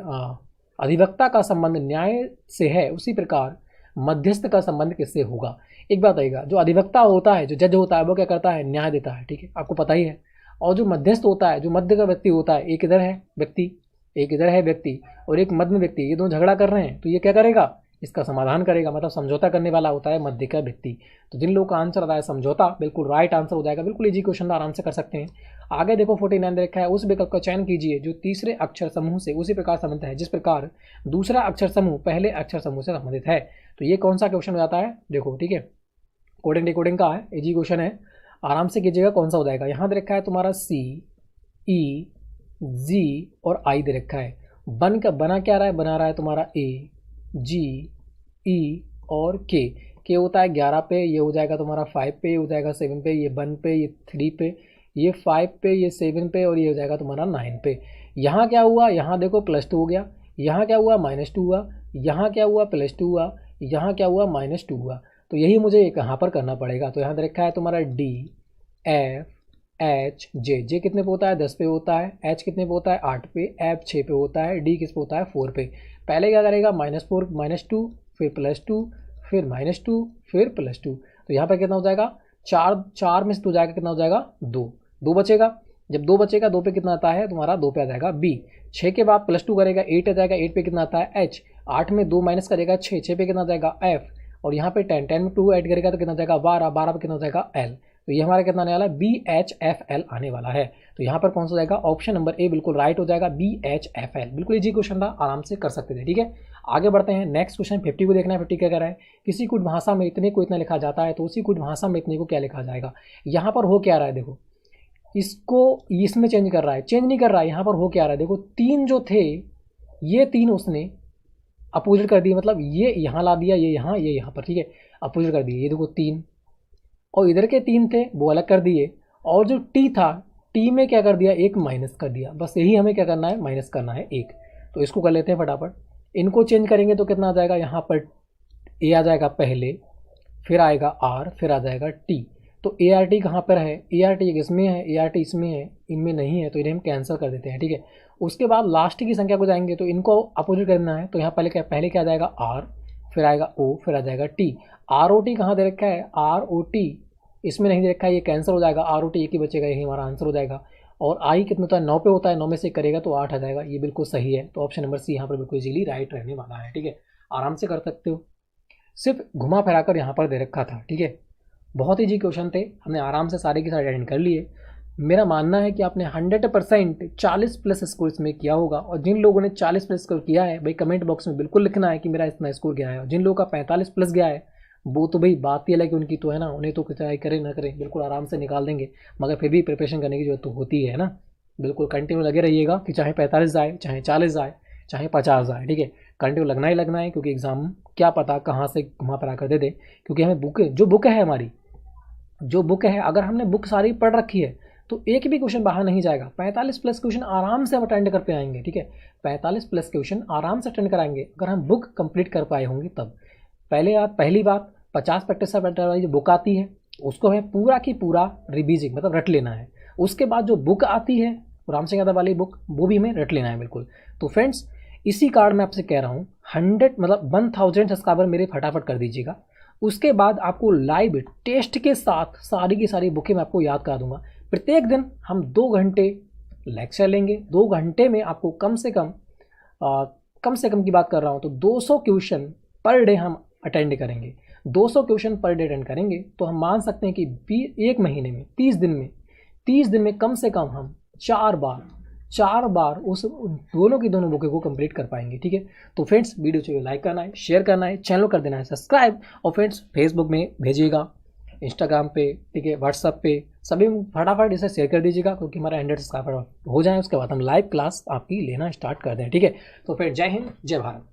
अधिवक्ता का संबंध न्याय से है, उसी प्रकार मध्यस्थ का संबंध किससे होगा। एक बात आएगा, जो अधिवक्ता होता है, जो जज होता है, वो क्या करता है, न्याय देता है, ठीक है, आपको पता ही है। और जो मध्यस्थ होता है, जो मध्य का व्यक्ति होता है, एक इधर है व्यक्ति, एक इधर है व्यक्ति, और एक मध्य में व्यक्ति, ये दोनों झगड़ा कर रहे हैं, तो ये क्या करेगा, इसका समाधान करेगा, मतलब समझौता करने वाला होता है मध्य का व्यक्ति। तो जिन लोगों का आंसर आता है समझौता, बिल्कुल राइट आंसर हो जाएगा, बिल्कुल इजी क्वेश्चन आराम से कर सकते हैं। आगे देखो 49 दे रखा है, उस विकल्प का चयन कीजिए जो तीसरे अक्षर समूह से उसी प्रकार संबंधित है जिस प्रकार दूसरा अक्षर समूह पहले अक्षर समूह से संबंधित है। तो ये कौन सा क्वेश्चन हो जाता है, देखो, ठीक है, कोडिंग डिकोडिंग का है, इजी क्वेश्चन है, आराम से कीजिएगा। कौन सा हो जाएगा, यहाँ दे रखा है तुम्हारा C, E, G और I दे रखा है। बना क्या रहा है, बना रहा है तुम्हारा A, G, E और K होता है 11 पे, ये हो जाएगा तुम्हारा 5 पे, ये हो जाएगा 7 पे, ये 1 पे, ये 3 पे, ये 5 पे, ये 7 पे, और ये हो जाएगा तुम्हारा 9 पे। यहाँ क्या हुआ, यहाँ देखो +2 हो गया, यहाँ क्या हुआ -2 हुआ, यहाँ क्या हुआ +2 हुआ, यहाँ क्या हुआ -2 हुआ। तो यही मुझे कहाँ पर करना पड़ेगा, तो यहाँ देखा है तुम्हारा D, F, H, J कितने पे होता है 10 पे होता है, H कितने पे होता है 8 पे, F 6 पे होता है, D किस पे होता है 4 पे। पहले क्या करेगा -4 -2 फिर +2 फिर -2 फिर +2, तो यहाँ पर कितना हो जाएगा 4 में से 2 जाएगा, कितना हो जाएगा 2 बचेगा। जब 2 बचेगा 2 पे कितना आता है तुम्हारा 2 पे आ जाएगा B। 6 के बाद +2 करेगा 8 आ जाएगा, 8 पे कितना आता है H। 8 में 2 माइनस करेगा 6 पे कितना आ जाएगा F, और यहाँ पे 10 में 2 ऐड करेगा तो कितना हो जाएगा 12 पे कितना हो जाएगा L। तो ये हमारा कितना आने वाला है BHFL आने वाला है। तो यहाँ पर कौन सा जाएगा, ऑप्शन नंबर ए बिल्कुल राइट हो जाएगा, BHFL। बिल्कुल इजी क्वेश्चन था, आराम से कर सकते थे, ठीक है। आगे बढ़ते हैं नेक्स्ट क्वेश्चन 50 को देखना है। 50 क्या कह रहा है, किसी कुछ भाषा में इतने को इतना लिखा जाता है तो उसी कुछ भाषा में इतने को क्या लिखा जाएगा। यहाँ पर हो क्या रहा है, देखो इसको इसमें चेंज कर रहा है, चेंज नहीं कर रहा है। यहाँ पर हो क्या रहा है, देखो 3 जो थे ये 3 उसने अपोजिट कर दिए, मतलब ये यहाँ ला दिया, ये यहाँ पर, ठीक है, अपोजिट कर दिए। ये देखो 3 और इधर के 3 थे वो अलग कर दिए, और जो टी था टी में क्या कर दिया, 1 माइनस कर दिया। बस यही हमें क्या करना है, माइनस करना है 1। तो इसको कर लेते हैं फटाफट। इनको चेंज करेंगे तो कितना आ जाएगा, यहाँ पर ए आ जाएगा पहले, फिर आएगा आर, फिर आ जाएगा टी। तो ए आर टी कहाँ पर है, ए आर टी इसमें है, ए आर टी इसमें है, इनमें नहीं है, तो इन्हें हम कैंसिल कर देते हैं, ठीक है। उसके बाद लास्ट की संख्या को जाएंगे तो इनको अपोजिट करना है, तो यहाँ पहले क्या आ जाएगा आर, फिर आएगा ओ, फिर आ जाएगा टी। आर ओ टी कहाँ दे रखा है, आर ओ टी इसमें नहीं दे रखा है, ये कैंसिल हो जाएगा, आर ओ टी एक ही बचेगा, यही हमारा आंसर हो जाएगा। और आई कितना होता है, 9 पे होता है, 9 में से करेगा तो 8 आ जाएगा, ये बिल्कुल सही है। तो ऑप्शन नंबर सी यहाँ पर बिल्कुल इजीली राइट रहने वाला है, ठीक है। आराम से कर सकते हो, सिर्फ घुमा फिरा कर यहाँ पर दे रखा था, ठीक है। बहुत ईजी क्वेश्चन थे, हमने आराम से सारे के सारे अटेंड कर लिए। मेरा मानना है कि आपने 100% 40 प्लस स्कोर इसमें किया होगा। और जिन लोगों ने 40 प्लस स्कोर किया है भाई कमेंट बॉक्स में बिल्कुल लिखना है कि मेरा इतना स्कोर गया है। और जिन लोगों का 45 प्लस गया है वो तो भाई बात ही अलग कि उनकी तो है ना, उन्हें तो चाहे करें ना करें बिल्कुल आराम से निकाल देंगे, मगर फिर भी प्रिपरेशन करने की जरूरत तो होती है ना। बिल्कुल कंटिन्यू लगे रहिएगा कि चाहे 45 जाए, चाहे 40 जाए, चाहे 50 जाए, ठीक है। कंटिन्यू लगना ही लगना है, क्योंकि एग्जाम क्या पता कहाँ से घुमा फिरा कर दे दे। क्योंकि हमें जो बुक है हमारी, जो बुक है अगर हमने बुक सारी पढ़ रखी है तो एक भी क्वेश्चन बाहर नहीं जाएगा। 45 प्लस क्वेश्चन आराम से हम अटेंड कर पे आएंगे, ठीक है। 45 प्लस क्वेश्चन आराम से अटेंड कराएंगे अगर हम बुक कंप्लीट कर पाए होंगे तब। पहली बात 50 प्रैक्टिस वाली जो बुक आती है उसको हमें पूरा की पूरा रिवीजिंग मतलब रट लेना है। उसके बाद जो बुक आती है राम सिंह यादव वाली बुक, वो भी हमें रट लेना है बिल्कुल। तो फ्रेंड्स इसी कार्ड में आपसे कह रहा हूँ 100 मतलब 1000 सब्सक्राइबर मेरे फटाफट कर दीजिएगा। उसके बाद आपको लाइव टेस्ट के साथ सारी की सारी बुकें मैं आपको याद करा दूंगा। प्रत्येक दिन हम 2 घंटे लेक्चर लेंगे, 2 घंटे में आपको कम से कम की बात कर रहा हूँ तो 200 क्वेश्चन पर डे हम अटेंड करेंगे। 200 क्वेश्चन पर डे अटेंड करेंगे तो हम मान सकते हैं कि एक महीने में 30 दिन में कम से कम हम 4 बार उस दोनों की दोनों बुकें को कंप्लीट कर पाएंगे, ठीक है। तो फ्रेंड्स वीडियो चाहिए लाइक करना है, शेयर करना है, चैनल कर देना है सब्सक्राइब। और फ्रेंड्स फेसबुक में भेजिएगा, इंस्टाग्राम पे, ठीक है, व्हाट्सअप पे, सभी फटाफट इसे शेयर कर दीजिएगा क्योंकि हमारा 100 सब्सक्राइबर हो जाए उसके बाद हम लाइव क्लास आपकी लेना स्टार्ट कर दें, ठीक है। तो फिर जय हिंद, जय भारत।